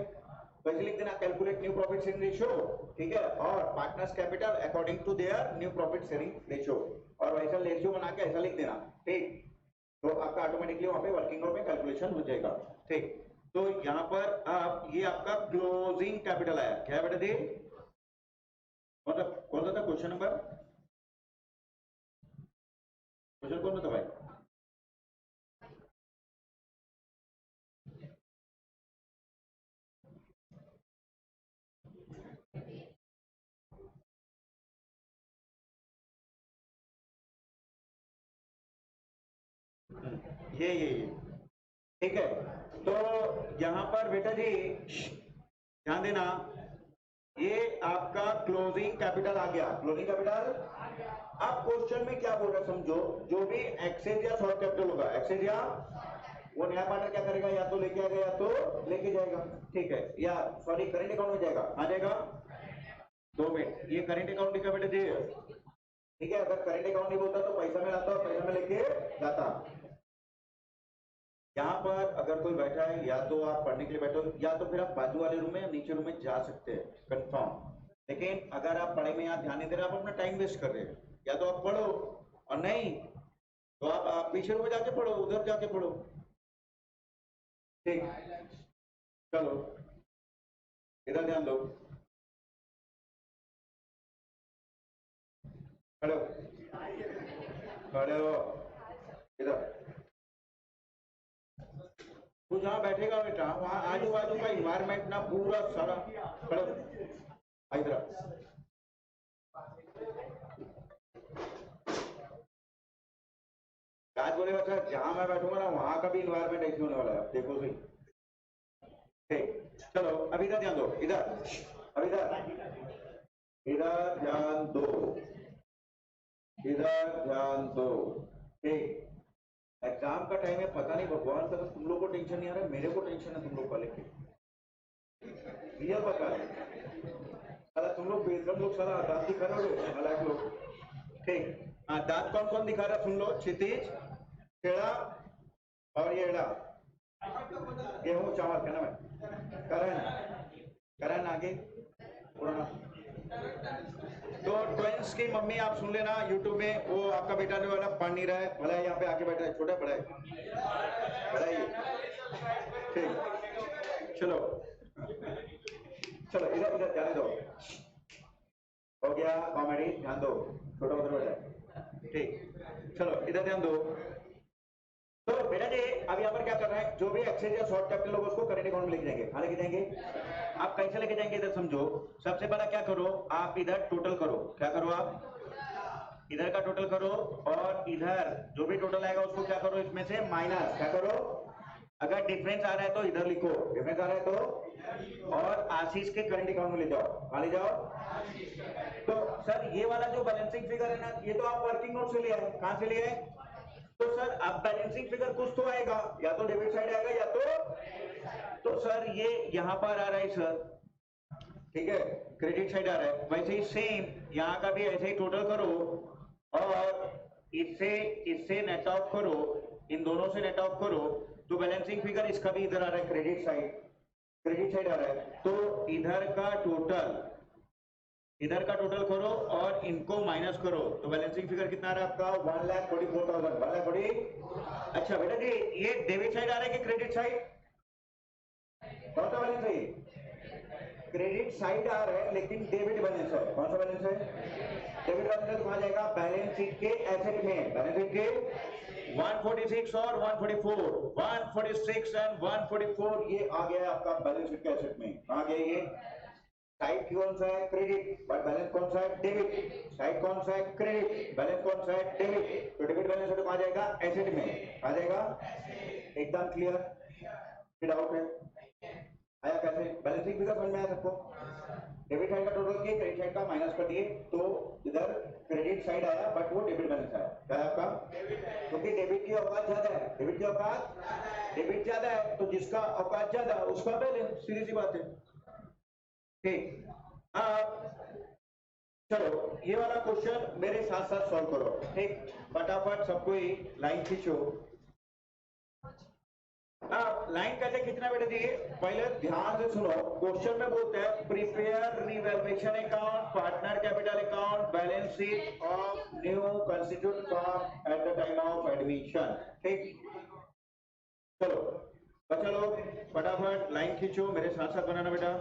Speaker 1: तो इसे लिख देना, calculate new profit sharing ratio, ठीक है, और partners capital according to their new profit sharing ratio, और वैसा रेशियो बना के ऐसा लिख देना, ठीक। तो आपका ऑटोमेटिकली वहां पे वर्किंग नोट में कैलकुलेशन हो जाएगा, ठीक। तो यहाँ पर आप ये आपका क्लोजिंग कैपिटल आया। क्या है बेटा जी? कौन सा था क्वेश्चन नंबर? क्वेश्चन कौन सा था भाई? ये ठीक है। तो यहां पर बेटा जी ध्यान देना, ये आपका क्लोजिंग कैपिटल आ गया। क्लोजिंग कैपिटल, अब क्वेश्चन में क्या बोल रहा है समझो, जो भी एक्सेस या शॉर्ट कैपिटल होगा, एक्सेस या वो नया पार्टनर क्या करेगा, या तो लेके आएगा या तो लेके जाएगा, ठीक है, या सॉरी करेंट अकाउंट में जाएगा। आ जाएगा 2 मिनट। ये करेंट अकाउंट लिखा बेटा जी, ठीक है। अगर करेंट अकाउंट नहीं बोलता तो पैसा में लाता और पैसा में लेके जाता। यहाँ पर अगर कोई बैठा है, या तो आप पढ़ने के लिए बैठो, या तो फिर आप बाजू वाले रूम में या नीचे रूम में जा सकते हैं, कंफर्म। लेकिन अगर आप पढ़ाई में यहाँ ध्यान नहीं दे रहे, आप अपना टाइम वेस्ट कर रहे हैं। या तो आप पढ़ो, और नहीं तो आप पीछे रूम में जाके पढ़ो, उधर जाके पढ़ो, ठीक। चलो इधर ध्यान दो, खड़े हो, खड़े हो, इधर। तू जहाँ बैठेगा बेटा, वहाँ आजू बाजू का इन्वायरमेंट ना पूरा सारा, खड़े हो, इधर। आज बोले बच्चा, जहां मैं बैठूंगा ना वहां का भी इन्वायरमेंट ऐसे होने वाला है, देखो सही, ठीक। चलो अब इधर ध्यान दो, इधर, अब इधर, इधर ध्यान दो, इधर ध्यान दो, ठीक। एग्जाम का टाइम है, पता नहीं भगवान का, तो तुम लोग को टेंशन नहीं आ रहा है, मेरे को टेंशन है तुम लोग का लेके, रियल बता रहे। साला तुम लोग बेशरम लोग, साला दांत दिखा रहे हो नालायक लोग, ठीक। हाँ, दांत कौन कौन दिखा रहा सुन लो, क्षितिज, टेढ़ा, और ये एड़ा, गेहूं चावल, क्या नाम है, करण, करण आगे पुराना। तो ट्वेंस की मम्मी आप सुन लेना यूट्यूब में, वो आपका बेटा जो है ना पढ़ नहीं रहा है, भला यहाँ पे आके बैठा है, छोटा बड़ा है, बड़ा ही, ठीक। चलो चलो इधर इधर जाने दो, हो गया कॉमेडी, ध्यान दो, छोटा उधर बैठा है, ठीक। चलो इधर ध्यान दो। तो बेटा जी अब यहाँ पर क्या कर रहे हैं, जो भी एक्सेस या शॉर्ट कैपिटल होगा उसको करेंट अकाउंट में लेके जाएंगे। हाँ लेके जाएंगे। आप कैसे लेके जाएंगे इधर समझो। सबसे पहला क्या करो, आप इधर टोटल करो। क्या करो, आप इधर का टोटल करो, और इधर जो भी टोटल आएगा उसको क्या करो, इसमें से माइनस। क्या करो, अगर डिफरेंस आ रहा है तो इधर लिखो, डिफरेंस आ रहा है तो, और आशीष के करंट अकाउंट में ले जाओ। कहाँ ले जाओ? तो सर ये वाला जो बैलेंसिंग फिगर है ना, ये तो आप वर्किंग नोट से ले आए। कहाँ से ले आए? तो सर अब बैलेंसिंग फिगर कुछ तो आएगा, या तो डेबिट साइड आएगा या तो सर ये यहां पर आ रहा है सर, ठीक है, क्रेडिट साइड आ रहा है। वैसे ही सेम यहाँ का भी ऐसे ही टोटल करो, और इससे इससे नेट ऑफ करो, इन दोनों से नेट ऑफ करो, तो बैलेंसिंग फिगर इसका भी इधर आ रहा है, क्रेडिट साइड आ रहा है। तो इधर का टोटल करो और इनको माइनस करो, तो बैलेंसिंग फिगर कितना आ रहा है आपका? 1,44,000, 1,40,000। अच्छा बेटा जी ये डेबिट साइड आ रहा है कि क्रेडिट साइड? कौन सा बैलेंस है? क्रेडिट साइड आ रहा है, लेकिन डेबिट बैलेंस है। कौन सा बैलेंस है? डेबिट बैलेंस है। तो कहाँ जाएगा? बैलेंस शीट के एसेट में। बैलेंस शीट के 146 और 144, 146 एंड 144 ये आ गया आपका बैलेंस शीट के एसेट में। कहाँ गया ये? साइड कौन सा है? क्रेडिट, बट बैलेंस कौन सा है? डेबिट। साइड कौन सा है? क्रेडिट, बैलेंस कौन सा है? डेबिट। तो डेबिट बैलेंस तो कहाँ जाएगा? एसेट में आ जाएगा। एकदम क्लियर, डाउट है? आया कैसे? बैलेंस शीट फिगर समझ में आया सबको? डेबिट साइड का टोटल किए, क्रेडिट साइड का माइनस कर दिए, तो इधर क्रेडिट साइड आया बट वो डेबिट बैलेंस आया। क्या है आपका? क्योंकि डेबिट की औकात ज्यादा है, डेबिट की औकात, डेबिट ज्यादा है तो जिसका औकात ज्यादा उसका बैलेंस, सीधी सी बात है। ठीक, अब चलो ये वाला क्वेश्चन मेरे साथ साथ सॉल्व करो। ठीक, फटाफट सबको ही लाइन खींचो। लाइन कैसे खींचना बेटा जी? पहले ध्यान से सुनो, क्वेश्चन में बोलते हैं prepare revaluation account, partner capital account, balance sheet of new constitute firm at the time of admission. ठीक, चलो बच्चा लोग फटाफट लाइन खींचो, मेरे साथ साथ बनाना बेटा।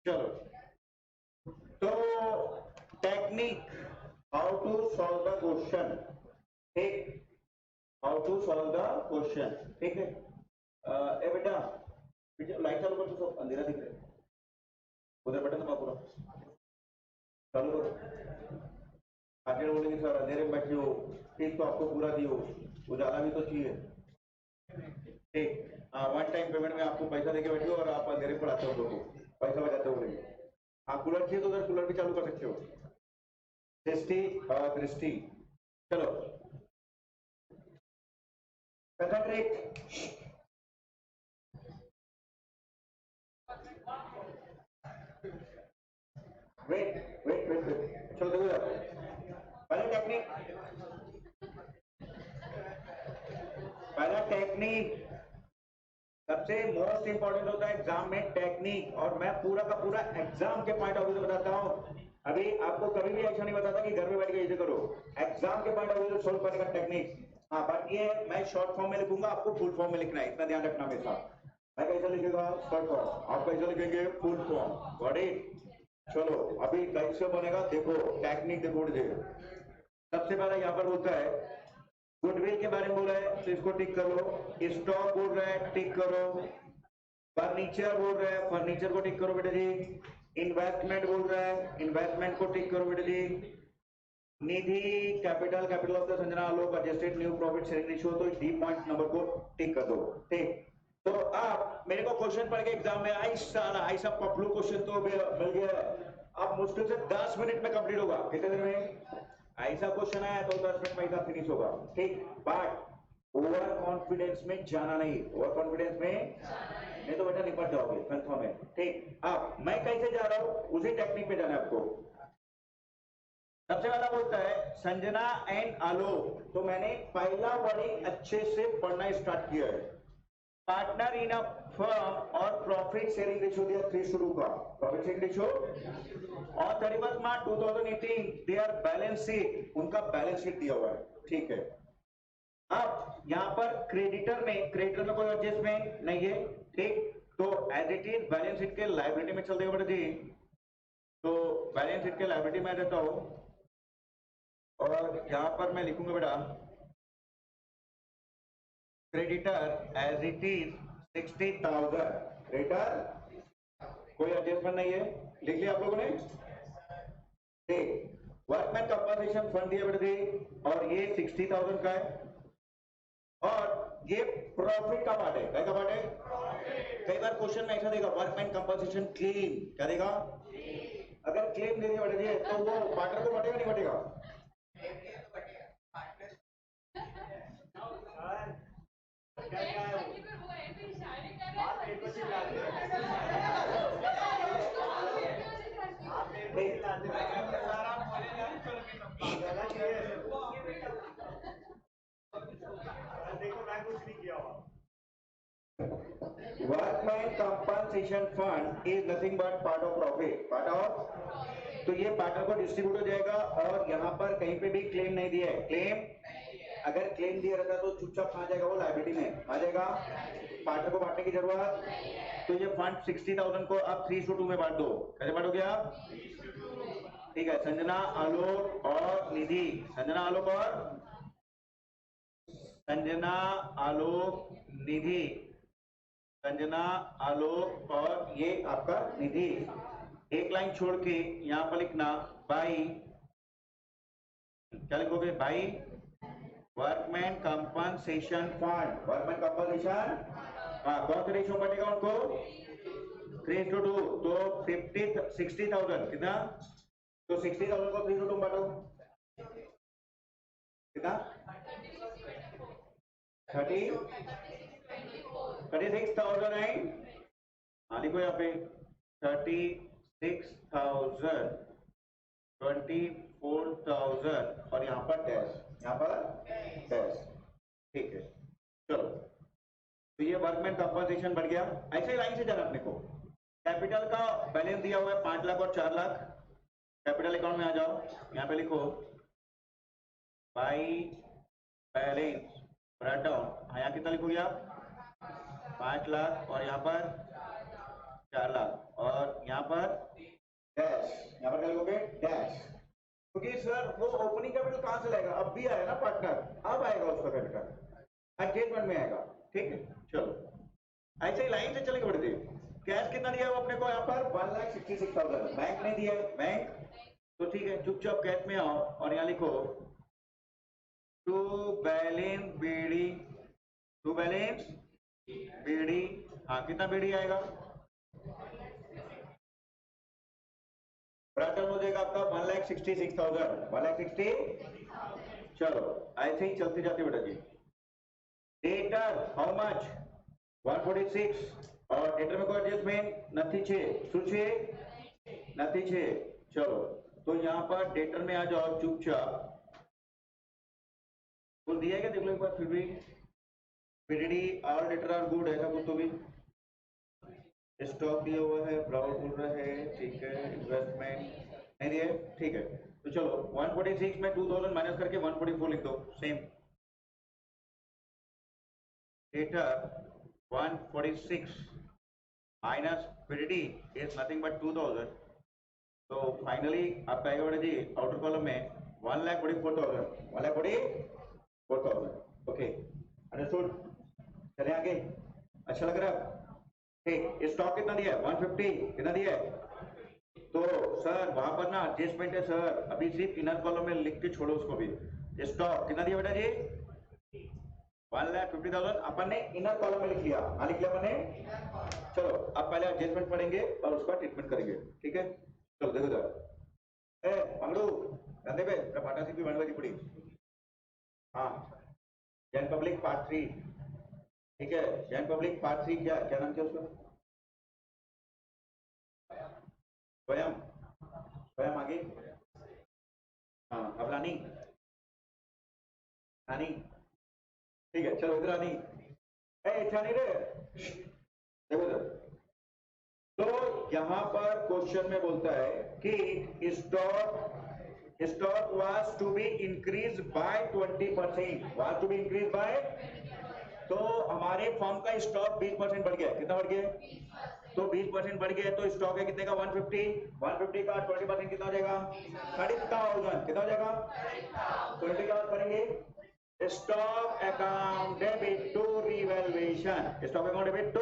Speaker 1: चलो, तो technique how to solve the question. ठीक, how to solve the question. ठीक है, ए बेटा लाइट चालू कर, तो सब अंधेरा दिख रहा है, उधर बटन दबा पूरा चालू करो। आगे बोलेंगे सर अंधेरे में बैठे हो, फीस तो आपको पूरा दियो, उजाला भी तो चाहिए। ठीक, वन टाइम पेमेंट में आपको पैसा देके बैठे हो और आप अंधेरे पढ़ाते हो लोगों को, पैसा बचाते हो बोलेंगे। आप कूलर चाहिए तो उधर कूलर भी चालू कर सकते हो। दृष्टि दृष्टि, चलो concentrate. Wait wait wait wait, चलो देखो यार, पहला टेक्निक, पहला टेक्निक सबसे मोस्ट इंपॉर्टेंट होता है एग्जाम में, टेक्निक। और मैं पूरा का पूरा एग्जाम के पॉइंट ऑफ व्यू से बताता हूँ। अभी आपको कभी भी ऐसा नहीं बताता कि घर में बैठ के ऐसे करो, एग्जाम के पॉइंट ऑफ व्यू से सोल्व करने का टेक्निक। हाँ, बट ये मैं शॉर्ट फॉर्म में लिखूंगा, आपको फुल फॉर्म में लिखना है, इतना ध्यान रखना मेरे साथ। मैं कैसे लिखेगा? शॉर्ट फॉर्म, आप कैसे लिखेंगे? Full form. Got it? चलो अभी कैसे बनेगा देखो, टेक्निक देखो। सबसे पहले यहाँ पर बोलता है गुडविल के बारे में बोल रहा है तो इसको टिक करो, स्टॉक बोल रहा है टिक करो, फर्नीचर बोल रहा है फर्नीचर को टिक करो बेटा जी, इन्वेस्टमेंट बोल रहा है इन्वेस्टमेंट को टिक करो बेटा जी, Nidhi capital capital of the Sanjana लोग adjusted new profit sharing ratio, तो डी पॉइंट नंबर को टिक कर दो। ठीक, तो आप मेरे को क्वेश्चन पढ़ के एग्जाम में ऐसा पपलू क्वेश्चन तो मिल गया, अब मुश्किल से 10 मिनट में कंप्लीट होगा। कितने दिन में? ऐसा क्वेश्चन आया तो 10 मिनट में ऐसा फिनिश होगा। ठीक, बट ओवर कॉन्फिडेंस में जाना नहीं, ओवर कॉन्फिडेंस में नहीं तो बेटा निपट जाओगे, कंफर्म है। ठीक, अब मैं कैसे जा रहा हूं उसी टेक्निक पे जाना है आपको। सबसे पहला बोलता है संजना एंड आलोक, तो मैंने पहला वर्डिंग अच्छे से पढ़ना स्टार्ट किया है। पार्टनर इन अ फर्म और प्रॉफिट शेयरिंग रेशियो दिया 3:2 का, प्रॉफिट शेयरिंग रेशियो, और 31 मार्च 2018 देयर बैलेंस शीट, उनका बैलेंस शीट दिया हुआ है। ठीक है, अब यहाँ पर क्रेडिटर में कोई एडजस्टमेंट नहीं है। ठीक, तो as it is balance sheet के लायबिलिटी में चल देगा बेटा जी, तो बैलेंस शीट के लायबिलिटी में रहता हूं और यहाँ पर मैं लिखूंगा बेटा creditor as it is 60,000, creditor कोई एडजस्टमेंट नहीं है, लिख लिया आप लोगों ने? ठीक, वर्कमैन कंपनसेशन फंड दिया बेटे और ये 60,000 का है और ये प्रॉफिट का पार्ट है। क्या का पार्ट है? कई बार क्वेश्चन में ऐसा देगा वर्कमैन कंपनसेशन क्लेम, क्या देगा? अगर क्लेम दे दिया बेटे तो वो पार्टनर को बटेगा नहीं बटेगा? Workman compensation fund is nothing but part of profit, part of, तो ये पार्टनर को डिस्ट्रीब्यूट हो जाएगा और यहाँ पर कहीं पे भी क्लेम नहीं दिया है। क्लेम अगर क्लेम दिया रहता तो चुपचाप कहाँ जाएगा? वो लायबिलिटी में आ जाएगा, पार्टनर को बांटने की जरूरत। तो ये फंड 60,000 को आप 3:2 में बांट दो। कैसे बांटोगे आप? ठीक है, संजना, आलोक और निधि, संजना, आलोक और संजना, आलोक, निधि, संजना, आलोक और ये आपका निधि। एक लाइन छोड़ के यहां पर लिखना बाई, क्या लिखोगे? By workman compensation fund, workman compensation, हाँ, कौन सा रेशियो बनेगा उनको? 3:2, तो 60,000 कितना? तो 60,000 को 3:2 बांटो, कितना? 36,000 है। हाँ लिखो यहाँ पे 36,000, 24,000 और यहाँ पर डैश, यहाँ पर डैश। ठीक है, चलो, तो ये वर्कमैन कंपनसेशन बढ़ गया। ऐसे ही लाइन से जाना अपने को। कैपिटल का बैलेंस दिया हुआ है 5 लाख और 4 लाख। कैपिटल अकाउंट में आ जाओ, यहाँ पे लिखो बाई बैलेंस ब्रेक डाउन। हाँ, यहाँ कितना लिखोगे आप? 5 लाख और यहाँ पर 4 लाख और यहाँ पर डैश, यहाँ पर क्या लिखोगे? डैश। क्योंकि सर वो ओपनिंग कैपिटल कहाँ से लाएगा? अब भी आया ना पार्टनर, अब आएगा उसका कैपिटल, एडजस्टमेंट में आएगा। ठीक है, चलो ऐसे ही लाइन से चलेंगे बढ़ते। कैश कितना दिया है अपने को? यहाँ पर 1,66,000। बैंक नहीं दिया है, बैंक, तो ठीक है, चुपचाप कैश में आओ और यहाँ लिखो to balance BD, to balance BD. हाँ, कितना बीडी आएगा? ब्रैकेट हो जाएगा आपका 1,66,000, 1,60,000। चलो ऐसे ही चलते जाते बेटा जी। Debtor how much? 146 और डेटर में कोई एडजस्टमेंट नहीं छे, सुचे नहीं छे। चलो, तो यहाँ पर डेटर में आ जाओ चुपचाप। कुछ दिया क्या? देख लो एक बार फिर भी। PDD all debtor are good, ऐसा कुछ तो भी स्टॉक दिया हुआ है, ब्राउज बोल रहा है, ठीक है, इन्वेस्टमेंट नहीं दिया, ठीक है। तो चलो 146 में 2000 माइनस करके 144 लिख दो, same. Debtor 146 minus PDD is nothing but 2000। तो फाइनली आपका आएगा बेटा जी आउटर कॉलम में 1,44,000, 1,44,000। Okay, understood. चले आगे, अच्छा लग रहा है? ठीक, स्टॉक कितना दिया है? 150, कितना दिया है? तो सर वहां पर ना एडजस्टमेंट है सर, अभी सिर्फ इनर कॉलम में लिख के छोड़ो उसको भी। स्टॉक कितना दिया बेटा जी? 1,50,000 अपन ने इनर कॉलम में लिख लिया, हाँ लिख लिया अपन ने। चलो अब पहले एडजस्टमेंट पढ़ेंगे और उसका ट्रीटमेंट करेंगे, ठीक है। चलो देखो जरा, अंगड़ू कंधे पे पाटा सी भी बनवा दी पड़ी। हाँ, जैन पब्लिक पार्ट 3, ठीक है, जैन पब्लिक पार्ट 3, क्या क्या नाम क्या उसका? स्वयं, स्वयं आगे। हाँ, अब रानी, रानी, ठीक है, चलो इधर रानी। अच्छा नहीं रे, देखो इधर। तो यहाँ पर क्वेश्चन में बोलता है कि stock was to be increase by 20%, was to be increase by, तो हमारे फर्म का स्टॉक 20% बढ़ गया। कितना बढ़ गया? तो 20% बढ़ गया, तो स्टॉक है कितने का? 150 का 20% कितना हो जाएगा? 30,000। कितना हो जाएगा? 20 का करेंगे stock account debit to revaluation, stock account debit to,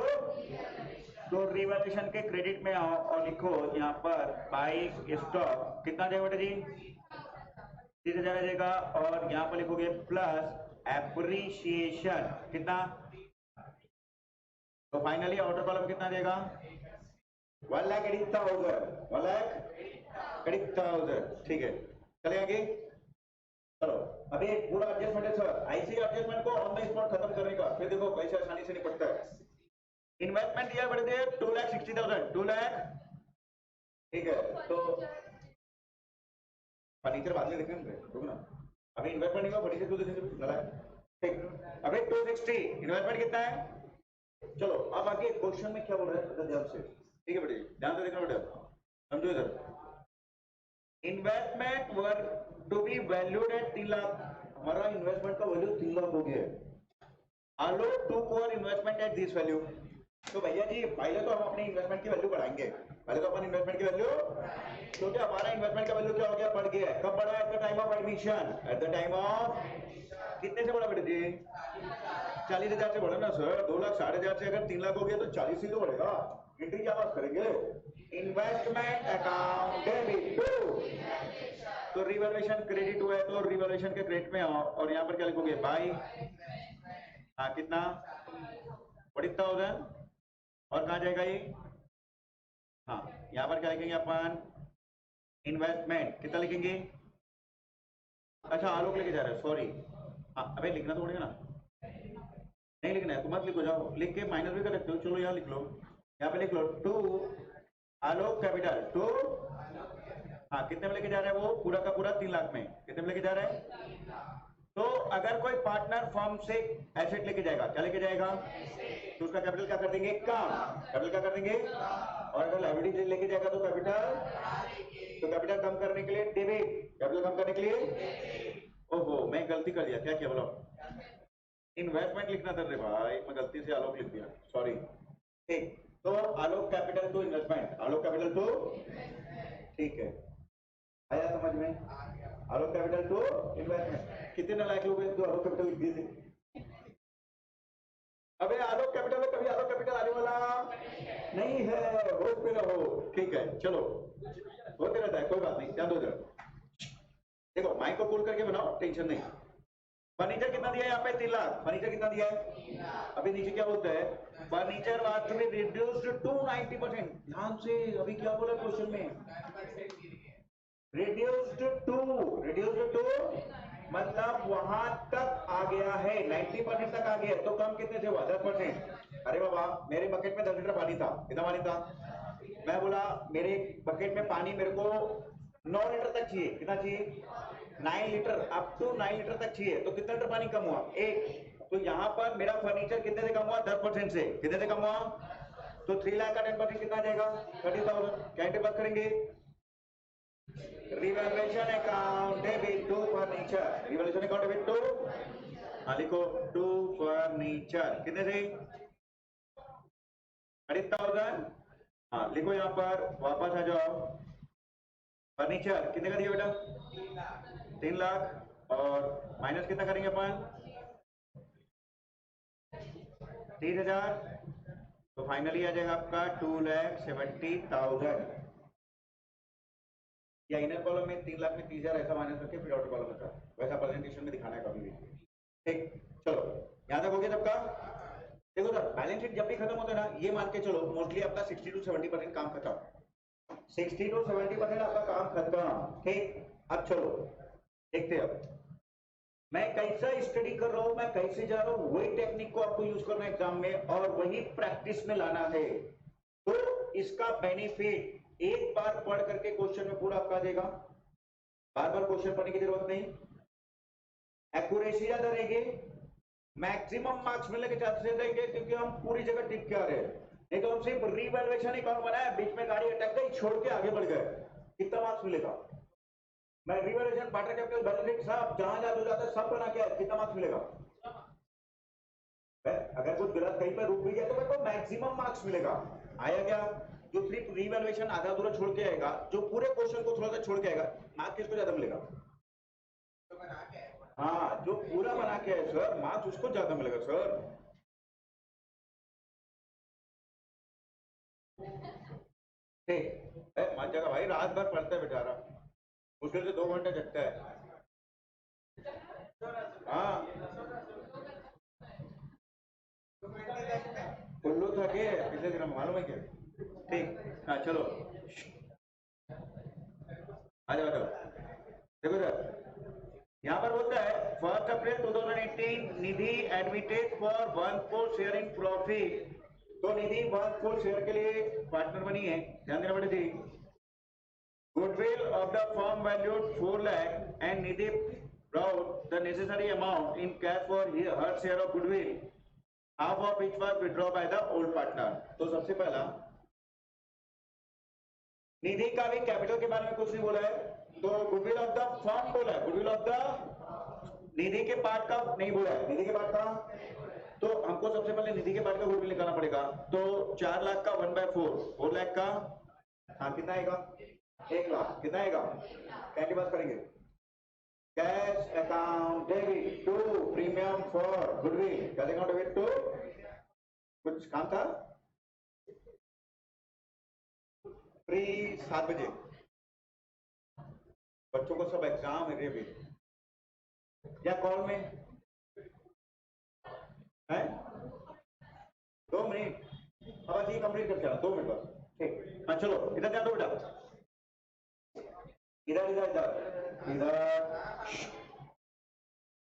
Speaker 1: तो रिवैल्यूएशन के क्रेडिट में आओ और लिखो यहाँ पर बाई स्टॉक, कितना जाएगा बेटा जी? 30,000 आ जाएगा और यहाँ पर लिखोगे प्लस एप्रिसिएशन कितना, तो फाइनली आउटर कॉलम कितना देगा 1,80,000 ठीक है। चले आगे, चलो अभी पूरा एडजस्टमेंट है सर, आईसी एडजस्टमेंट को ऑन द स्पॉट खत्म करने का, फिर देखो कैसे आसानी से निपटता है। इन्वेस्टमेंट दिया बड़े दे 2,60,000 2 लाख, ठीक है। तो फर्नीचर बाद में देखेंगे, रुको ना, अभी इन्वेस्टमेंट नहीं हुआ, फर्नीचर तो देखेंगे लगा, ठीक। अभी 260 इन्वेस्टमेंट कितना है, चलो अब आगे क्वेश्चन में क्या बोल रहा है ध्यान से, ठीक है बेटे, ध्यान से देखना बेटा, समझो इधर। Investment were to be valued at 3 lakh, हमारा इन्वेस्टमेंट का वैल्यू 3 लाख हो गया है। Alok to core investment at this value, तो भैया जी पहले तो हम अपनी इन्वेस्टमेंट की वैल्यू बढ़ाएंगे, पहले तो अपन इन्वेस्टमेंट की वैल्यू, क्योंकि हमारा इन्वेस्टमेंट का वैल्यू क्या हो गया, बढ़ गया है। कब बढ़ा, at the time of admission, at the time of, कितने से बढ़ा बेटे जी 40,000 से बढ़ा ना सर, 2,60,000 से अगर 3 लाख हो गया तो 40 ही तो बढ़ेगा, एंट्री क्या बात करेंगे। इन्वेस्टमेंट अकाउंट डेबिट टू, तो रिवैल्यूएशन क्रेडिट हुआ है तो रिवैल्यूएशन के क्रेडिट में आओ और यहाँ पर क्या लिखोगे बाई, हाँ कितना 40,000, और कहाँ जाएगा ये, हाँ यहाँ पर क्या लिखेंगे अपन, इन्वेस्टमेंट कितना लिखेंगे, अच्छा आलोक लेके जा रहे हो, सॉरी, हाँ अबे लिखना तो पड़ेगा ना, नहीं लिखना है तो मत लिखो, जाओ लिख के माइनस भी कर सकते हो, चलो यहाँ लिख लो, यहाँ पे लिख लो टू आलोक कैपिटल टू, हाँ कितने में लेके जा रहा है वो, पूरा का पूरा 3 लाख में, कितने में लेके जा रहा है, तो अगर कोई पार्टनर फर्म से एसेट लेके जाएगा, क्या लेके जाएगा, तो उसका कैपिटल क्या कर देंगे, कम, कैपिटल क्या कर देंगे, और अगर लायबिलिटी लेके जाएगा तो कैपिटल कम करने के लिए डेबिट, कैपिटल कम करने के लिए, ओहो मैं गलती कर दिया, क्या किया बोलो, इन्वेस्टमेंट लिखना था रे भाई, मैं गलती से आलोक लिख दिया, सॉरी, ठीक। तो Alok capital to investment, Alok capital to, ठीक है, आया समझ में, आलोक कैपिटल टू इन्वेस्टमेंट, कितने लाख लोग हैं जो आलोक कैपिटल लिख दिए थे, अबे आलोक कैपिटल में कभी आलोक कैपिटल आने वाला नहीं है, होश पे रहो, ठीक है। चलो होते रहता है, कोई बात नहीं, ध्यान दो जरा, देखो माइक को कूल करके बनाओ, टेंशन नहीं। फर्नीचर कितना दिया है यहाँ पे 3 लाख, फर्नीचर कितना दिया है, अभी नीचे क्या बोलता है, furniture was to be reduced to 90%, ध्यान से अभी क्या बोला क्वेश्चन में, रिड्यूस्ड टू मतलब वहां तक आ गया है, 90% तक आ गया, तो कम कितने से हुआ 10%। अरे बाबा मेरे बकेट में 10 लीटर पानी था, कितना पानी था, मैं बोला मेरे बकेट में पानी मेरे को 9 लीटर तक चाहिए, कितना चाहिए 9 लीटर, अप टू 9 लीटर तक चाहिए, तो कितना लीटर पानी कम हुआ, एक, तो यहाँ पर मेरा फर्नीचर कितने से कम हुआ 10% से, कितने से कम हुआ, तो 3 लाख का 10% कितना जाएगा 30,000, क्या बात करेंगे, revaluation account debit to furniture, revaluation account debit to, हाँ लिखो टू फर्नीचर, कितने से 30,000, हाँ लिखो यहाँ पर, वापस आ जाओ, फर्नीचर कितने का दिया बेटा 3 लाख, और माइनस कितना करेंगे अपन 30,000, तो फाइनली आ जाएगा आपका 2,70,000, या इनर कॉलम में 3 लाख में 30,000 ऐसा माइनस करके फिर आउटर कॉलम में था, वैसा प्रेजेंटेशन में दिखाना है कभी भी, ठीक। चलो यहाँ तक हो गया सबका, देखो सर बैलेंस शीट जब भी खत्म होता है ना, ये मान के चलो मोस्टली आपका 60 to 70% काम खत्म, 60 to 70% आपका काम खत्म, ठीक। अब चलो देखते हैं, अब मैं कैसा स्टडी कर रहा हूं, मैं कैसे जा रहा हूं, वही टेक्निक को आपको यूज करना है एग्जाम में और वही प्रैक्टिस में लाना है, तो इसका बेनिफिट एक बार पढ़ करके क्वेश्चन में पूरा आपका देगा, बार बार क्वेश्चन पढ़ने की जरूरत नहीं, एक्यूरेसी ज्यादा रहेगी, मैक्सिमम मार्क्स मिलने के चांसेस रहेंगे, क्योंकि हम पूरी जगह टिक के आ रहे हैं, नहीं तो हम सिर्फ रिवैल्यूएशन अकाउंट बनाया, बीच में गाड़ी अटक गई, छोड़ के आगे बढ़ गए, कितना मार्क्स मिलेगा, मैं revaluation partner capital balance sheet सब जहां जहां हो जाता है सब बना के, कितना मार्क्स मिलेगा, अगर कुछ गलत कहीं पर रुक भी गया तो मेरे को मैक्सिमम मार्क्स मिलेगा, आया क्या, जो सिर्फ रिवैल्यूएशन आधा अधूरा छोड़ के आएगा, जो पूरे क्वेश्चन को थोड़ा सा छोड़ के आएगा, मार्क्स किसको ज्यादा मिलेगा, हाँ जो पूरा बना के है सर, मार्क्स उसको ज्यादा मिलेगा सर, ठीक। मत जगह भाई रात भर पढ़ता है बेचारा, मुश्किल से 2 घंटे जगता है, हाँ उल्लू था के पिछले दिन में, मालूम है क्या? ठीक, हाँ चलो आ जाओ आ जाओ। देखो सर, यहाँ पर बोलता है 1 April 2018 Nidhi admitted for 1/4 share in profit. तो निधि 1/4 शेयर के लिए पार्टनर बनी है, ध्यान देना पड़ेगी। Goodwill of the firm valued 4 lakh and Nidhi brought the necessary amount in cash for her share of goodwill, half of which was withdrawn by the old partner. तो सबसे पहला निधि का भी कैपिटल के बारे में कुछ नहीं बोला है, तो गुडविल ऑफ द फर्म बोला है, गुडविल ऑफ द निधि के पार्ट का नहीं बोला है, निधि के पार्ट का। तो हमको सबसे पहले निधि के पार्ट का गुडविल निकालना पड़ेगा। तो 4 लाख का 1/4, 4 लाख का, हाँ कितना आएगा? 1 लाख। कितना आएगा? क्या के पास करेंगे? Cash account debit to premium for goodwill. Cash account debit to, कुछ काम था? फ्री 7 बजे, बच्चों को सब एग्जाम है भी, या कॉल में है? 2 मिनट, अब आज ये कंप्लीट करके आना, 2 मिनट बस। ठीक, हाँ चलो इधर ध्यान दो बेटा, इधर इधर इधर इधर।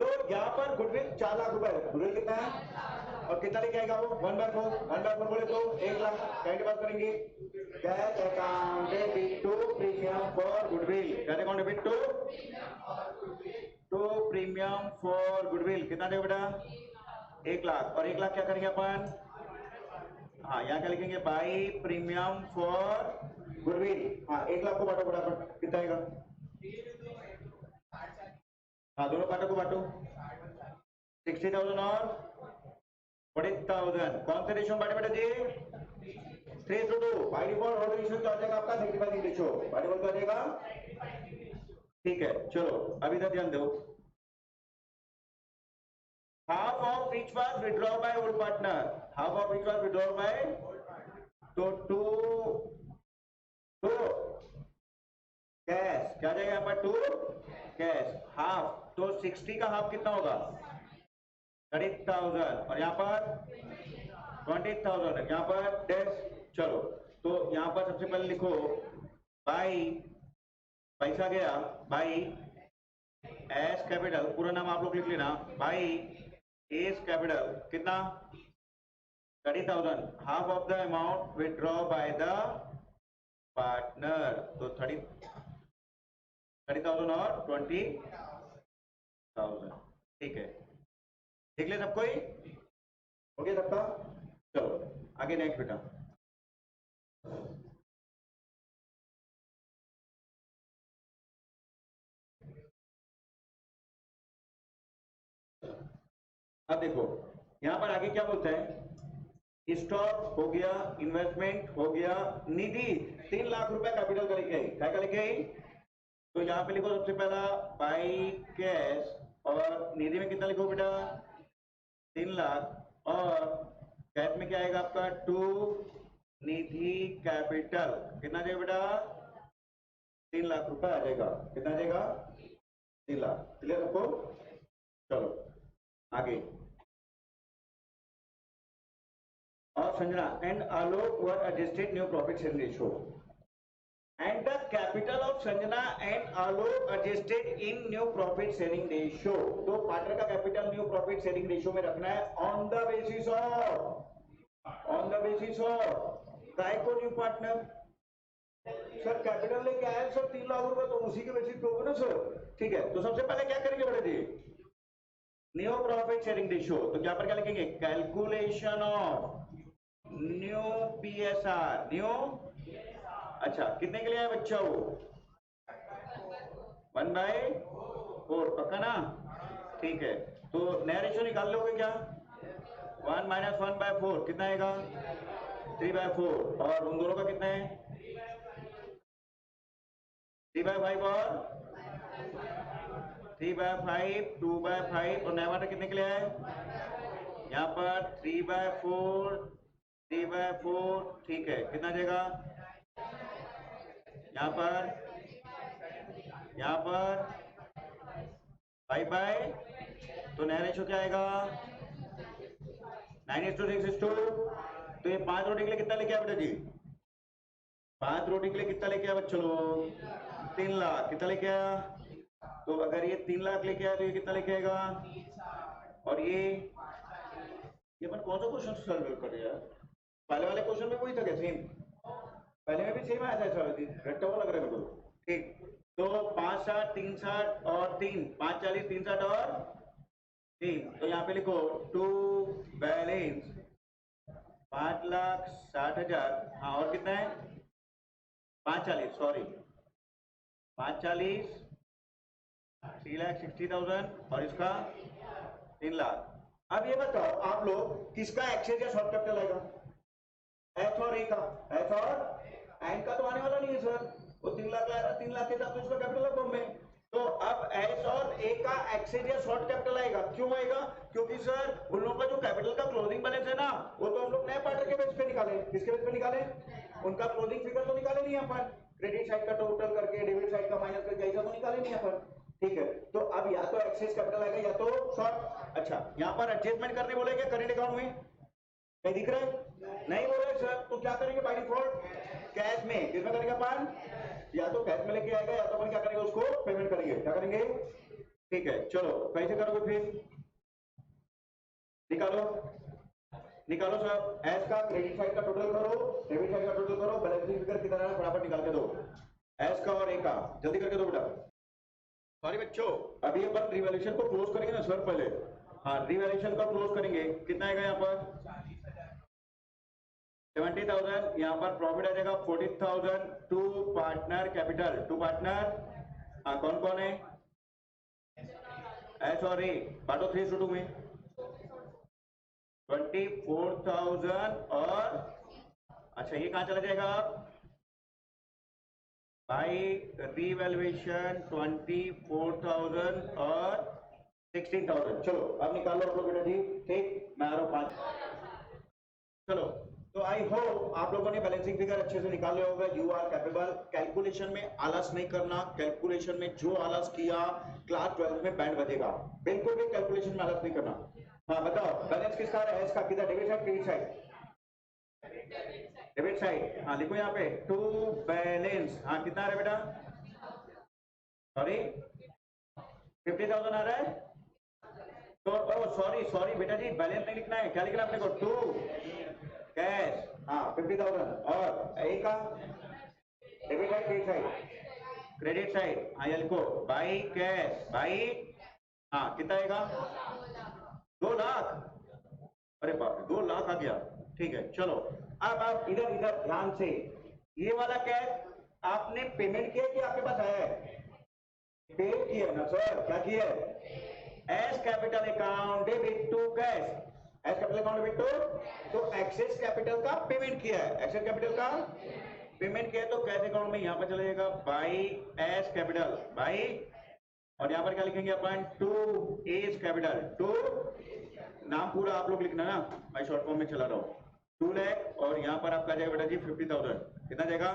Speaker 1: तो यहाँ पर गुडविल 4 लाख रुपए, गुडविल कितना है और कितना लेके आएगा वो? 1/4, 1/4 बोले तो 1 लाख। क्या के बात करेंगे? Cash account debit to premium for goodwill. Cash account debit to premium for goodwill कितना देगा बेटा? 1 लाख। और 1 लाख क्या करेंगे अपन? हाँ यहाँ क्या लिखेंगे? By premium for goodwill. हाँ 1 लाख को बांटो फटाफट, कितना आएगा? हाँ दोनों पार्टों को बांटो, 60,000 और 40,000। कौन से रेशियो में बांटे बेटा जी? 3:2। बाई डिफॉल्ट ऑर्डर रेशियो क्या हो जाएगा आपका? 65 रेशियो। बाई डिफॉल्ट क्या हो जाएगा? ठीक है चलो अब इधर ध्यान दो। Half of which was withdrawn by old partner, half of which was withdrawn by, तो टू कैश क्या जाएगा यहाँ पर? टू कैश हाफ, तो 60 का हाफ कितना होगा? 30,000। और यहाँ पर 20,000, यहाँ पर डैश। चलो तो यहाँ पर सबसे पहले लिखो बाई, पैसा गया बाई एस कैपिटल, पूरा नाम आप लोग लिख लेना, बाई एस कैपिटल कितना? 30,000, half of the amount withdraw by the partner. तो 30,000 और 20,000। ठीक है, देख ले सब कोई? हो गया सबका? चलो आगे नेक्स्ट बेटा। अब देखो यहाँ पर आगे क्या बोलता है? स्टॉक हो गया, इन्वेस्टमेंट हो गया, निधि 3 लाख रुपए कैपिटल का लेके आई। क्या का लेके आई? तो यहाँ पे लिखो सबसे पहला बाई कैश, और निधि में कितना लिखो बेटा? 3 लाख। और कैश में क्या आएगा आपका? टू निधि कैपिटल कितना जाएगा बेटा? 3 लाख रुपए आ जाएगा। कितना आ जाएगा? 3 लाख। क्लियर आपको? चलो आगे। और Sanjana and Alok were adjusted new profit sharing ratio and the capital of Sanjana and Alok adjusted in new profit sharing ratio। तो पार्टनर का capital new profit sharing ratio में रखना है ऑन द बेसिस ऑफ काय को न्यू पार्टनर। सर कैपिटल लेके आए sir 3 lakh रुपए, तो उसी के बेसिस पे होगा ना सर। ठीक है, तो सबसे पहले क्या करेंगे बड़े जी? New profit sharing ratio. तो क्या पर क्या लिखेंगे? Calculation of new PSR, new, अच्छा कितने के लिए है बच्चा वो? 1/4, पक्का ना? ठीक है, तो नया रेशियो निकाल लोगे क्या? 1 - 1/4 कितना आएगा? 3/4। और उन दोनों का कितना है? 3/5 और 3/5, 2/5। और नया वाटर कितने के लिए है? यहाँ पर 3/4, 3/4। ठीक है, कितना जाएगा? यहाँ पर 5 बाय, तो नया रेशो क्या आएगा 9:6:2। तो ये 5 रोटी के लिए कितना लेके आया बेटा जी, 5 रोटी के लिए कितना लेके आया बच्चों लोग 3 लाख, कितना लेके आया। तो अगर ये 3 लाख लेके आया तो ये कितना लेके आएगा, और ये अपन कौन सा क्वेश्चन सॉल्व कर रहे हैं, पहले वाले क्वेश्चन में वही था क्या सेम, पहले में भी सेम आया था ऐसा, रट्टा हुआ लग रहा है मेरे को। ठीक, तो 5 60 3 60 और 3 5 40 3 60 और 3, तो यहाँ पे लिखो टू बैलेंस 5,60,000, हाँ और कितना है 540, सॉरी 540 3,60,000 और इसका 3 लाख। अब ये बताओ आप लोग किसका एक्सेस या शॉर्ट कैपिटल आएगा, एच और ए का, एच और एन का तो आने वाला नहीं है सर, वो 3 लाख ला रहा है, 3 लाख के साथ तो इसका कैपिटल है बॉम्बे। तो अब एच और ए का एक्सेस या शॉर्ट कैपिटल आएगा, क्यों आएगा, क्योंकि सर उन लोगों का जो कैपिटल का क्लोजिंग बैलेंस है ना, वो तो हम लोग नए पार्टनर के बेस पे निकाले, किसके बेस पे निकाले, उनका क्लोजिंग फिगर तो निकाले नहीं अपन, क्रेडिट साइड का टोटल करके डेबिट साइड का माइनस करके ऐसा तो निकाले नहीं अपन। ठीक है, तो अब या तो एक्सेस कैपिटल आएगा या तो शॉर्ट। अच्छा, यहाँ पर एडजस्टमेंट करने बोलेंगे करेंट अकाउंट में, कहीं दिख रहा है, नहीं बोल रहे सर, तो क्या करेंगे बाय डिफॉल्ट कैश में, किसमें करेंगे अपन, या तो कैश में लेके आएगा या तो अपन क्या करेंगे उसको पेमेंट करेंगे, क्या करेंगे। ठीक है, चलो कैसे करोगे फिर, निकालो निकालो सर, एस का क्रेडिट साइड का टोटल करो, डेबिट साइड का टोटल करो, बैलेंसिंग फिगर कितना है फटाफट निकाल के दो, एस का और ए का जल्दी करके दो बेटा। सॉरी बच्चों, अभी अपन रिवैल्यूएशन को क्लोज करेंगे ना सर पहले, हाँ रिवैल्यूएशन का क्लोज करेंगे, कितना आएगा यहाँ पर 70,000, यहाँ पर प्रॉफिट आ जाएगा 40,000 to partner capital, to partner, हाँ कौन कौन है एच और ए, बांटो 3:2 में 24,000 और, अच्छा ये कहाँ चला जाएगा बाई रिवैल्यूएशन 24,000 और 16,000। चलो अब निकाल लो आप लोग बेटा जी, ठीक मैं आ रहा हूँ 5। चलो, तो आई होप आप लोगों ने बैलेंसिंग फिगर अच्छे से निकाल लिया होगा, यू आर कैपेबल, कैलकुलेशन में आलस नहीं करना, कैलकुलेशन में जो आलस किया क्लास 12 में बैंड बजेगा, बिल्कुल भी कैलकुलेशन में आलस नहीं करना। हाँ बताओ बैलेंस किसका है, इसका किधर, debit side credit side, debit side, हाँ लिखो यहाँ पे टू बैलेंस, हाँ कितना आ रहा है बेटा, सॉरी 50,000 आ रहा है, तो सॉरी सॉरी बेटा जी बैलेंस नहीं लिखना है, क्या लिखना है अपने को, टू कैश, हाँ 50,000 और ए का debit side credit side, credit side, हाँ ये लिखो बाई कैश बाई, हाँ कितना आएगा 2 लाख, अरे बाप रे 2 लाख आ गया। ठीक है चलो, अब आप इधर इधर ध्यान से, ये वाला कैश आपने पेमेंट किया कि आपके पास आया है, पे किया ना सर, क्या किया S capital account debit to cash, S capital account debit to, तो एक्सेस कैपिटल का पेमेंट किया है, एक्सेस कैपिटल का पेमेंट किया है, तो कैश अकाउंट में यहां पर चला जाएगा बाई एस कैपिटल बाई, और यहां पर क्या लिखेंगे अपन टू एस कैपिटल, टू नाम पूरा आप लोग लिखना ना, मैं शॉर्ट फॉर्म में चला रहा हूँ, 2 लाख, और यहाँ पर आपका जाएगा बेटा जी 50,000, कितना जाएगा।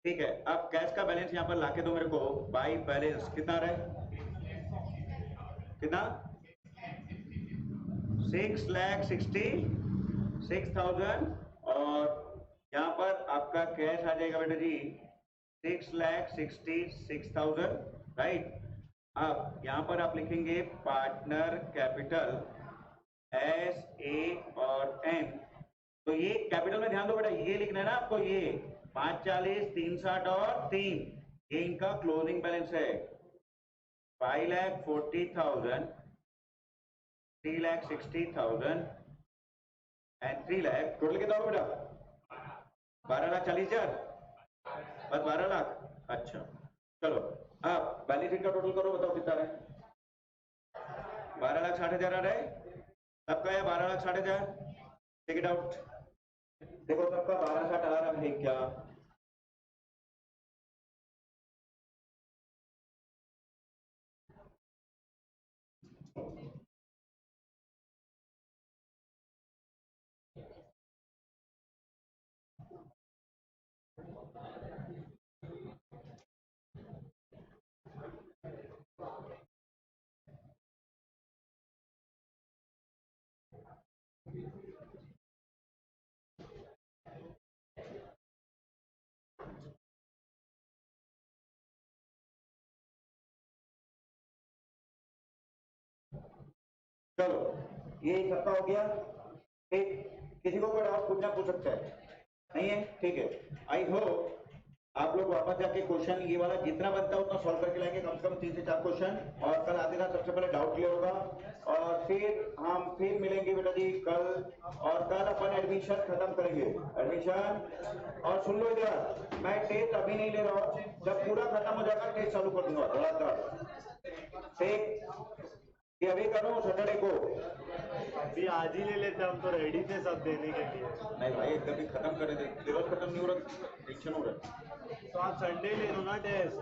Speaker 1: ठीक है, अब कैश का बैलेंस यहाँ पर लाके दो मेरे को, बाई बैलेंस कितना रहा है, कितना 6,66,000, और यहाँ पर आपका कैश आ जाएगा बेटा जी 6,66,000, राइट। अब यहाँ पर आप लिखेंगे पार्टनर कैपिटल एस ए और एन, तो ये कैपिटल में ध्यान दो बेटा, ये लिखना है ना आपको, ये 540 360 और 3, ये इनका क्लोजिंग बैलेंस है, 5,40,000 3,60,000 एंड 3 लाख, टोटल कितना होगा बेटा 12,40,000, बस 12 लाख, अच्छा चलो अब बैलेंस शीट का टोटल करो, बताओ कितना है, 12,60,000 आ रहा है सबका, है 12,60,000, टेक इट आउट, देखो सबका 12,60 आ रहा है क्या, चलो ये सबका हो गया। ठीक, किसी को कोई डाउट पूछना पूछ सकता है? नहीं है? ठीक है। आई होप आप लोग वापस जाके क्वेश्चन ये वाला जितना बनता है उतना सॉल्व करके लाएंगे, कम से कम 3 से 4 क्वेश्चन। और कल आते ना सबसे पहले डाउट क्लियर होगा, और फिर हम फिर मिलेंगे बेटा जी कल। और कल अपन एडमिशन खत्म करेंगे, एडमिशन। और सुन लो इधर, मैं टेस्ट अभी नहीं ले रहा हूँ, जब पूरा खत्म हो जाएगा टेस्ट चालू कर दूंगा धड़ाधड़। ठीक, कि अभी करूँ सैटरडे को?
Speaker 2: अभी आज ही ले लेते, हम तो रेडी थे सब देने के लिए।
Speaker 1: नहीं भाई एकदम ही खत्म कर दे, दिवस खत्म नहीं हो रहा, टेंशन हो रहा है।
Speaker 2: तो आप संडे ले लो ना टेस्ट।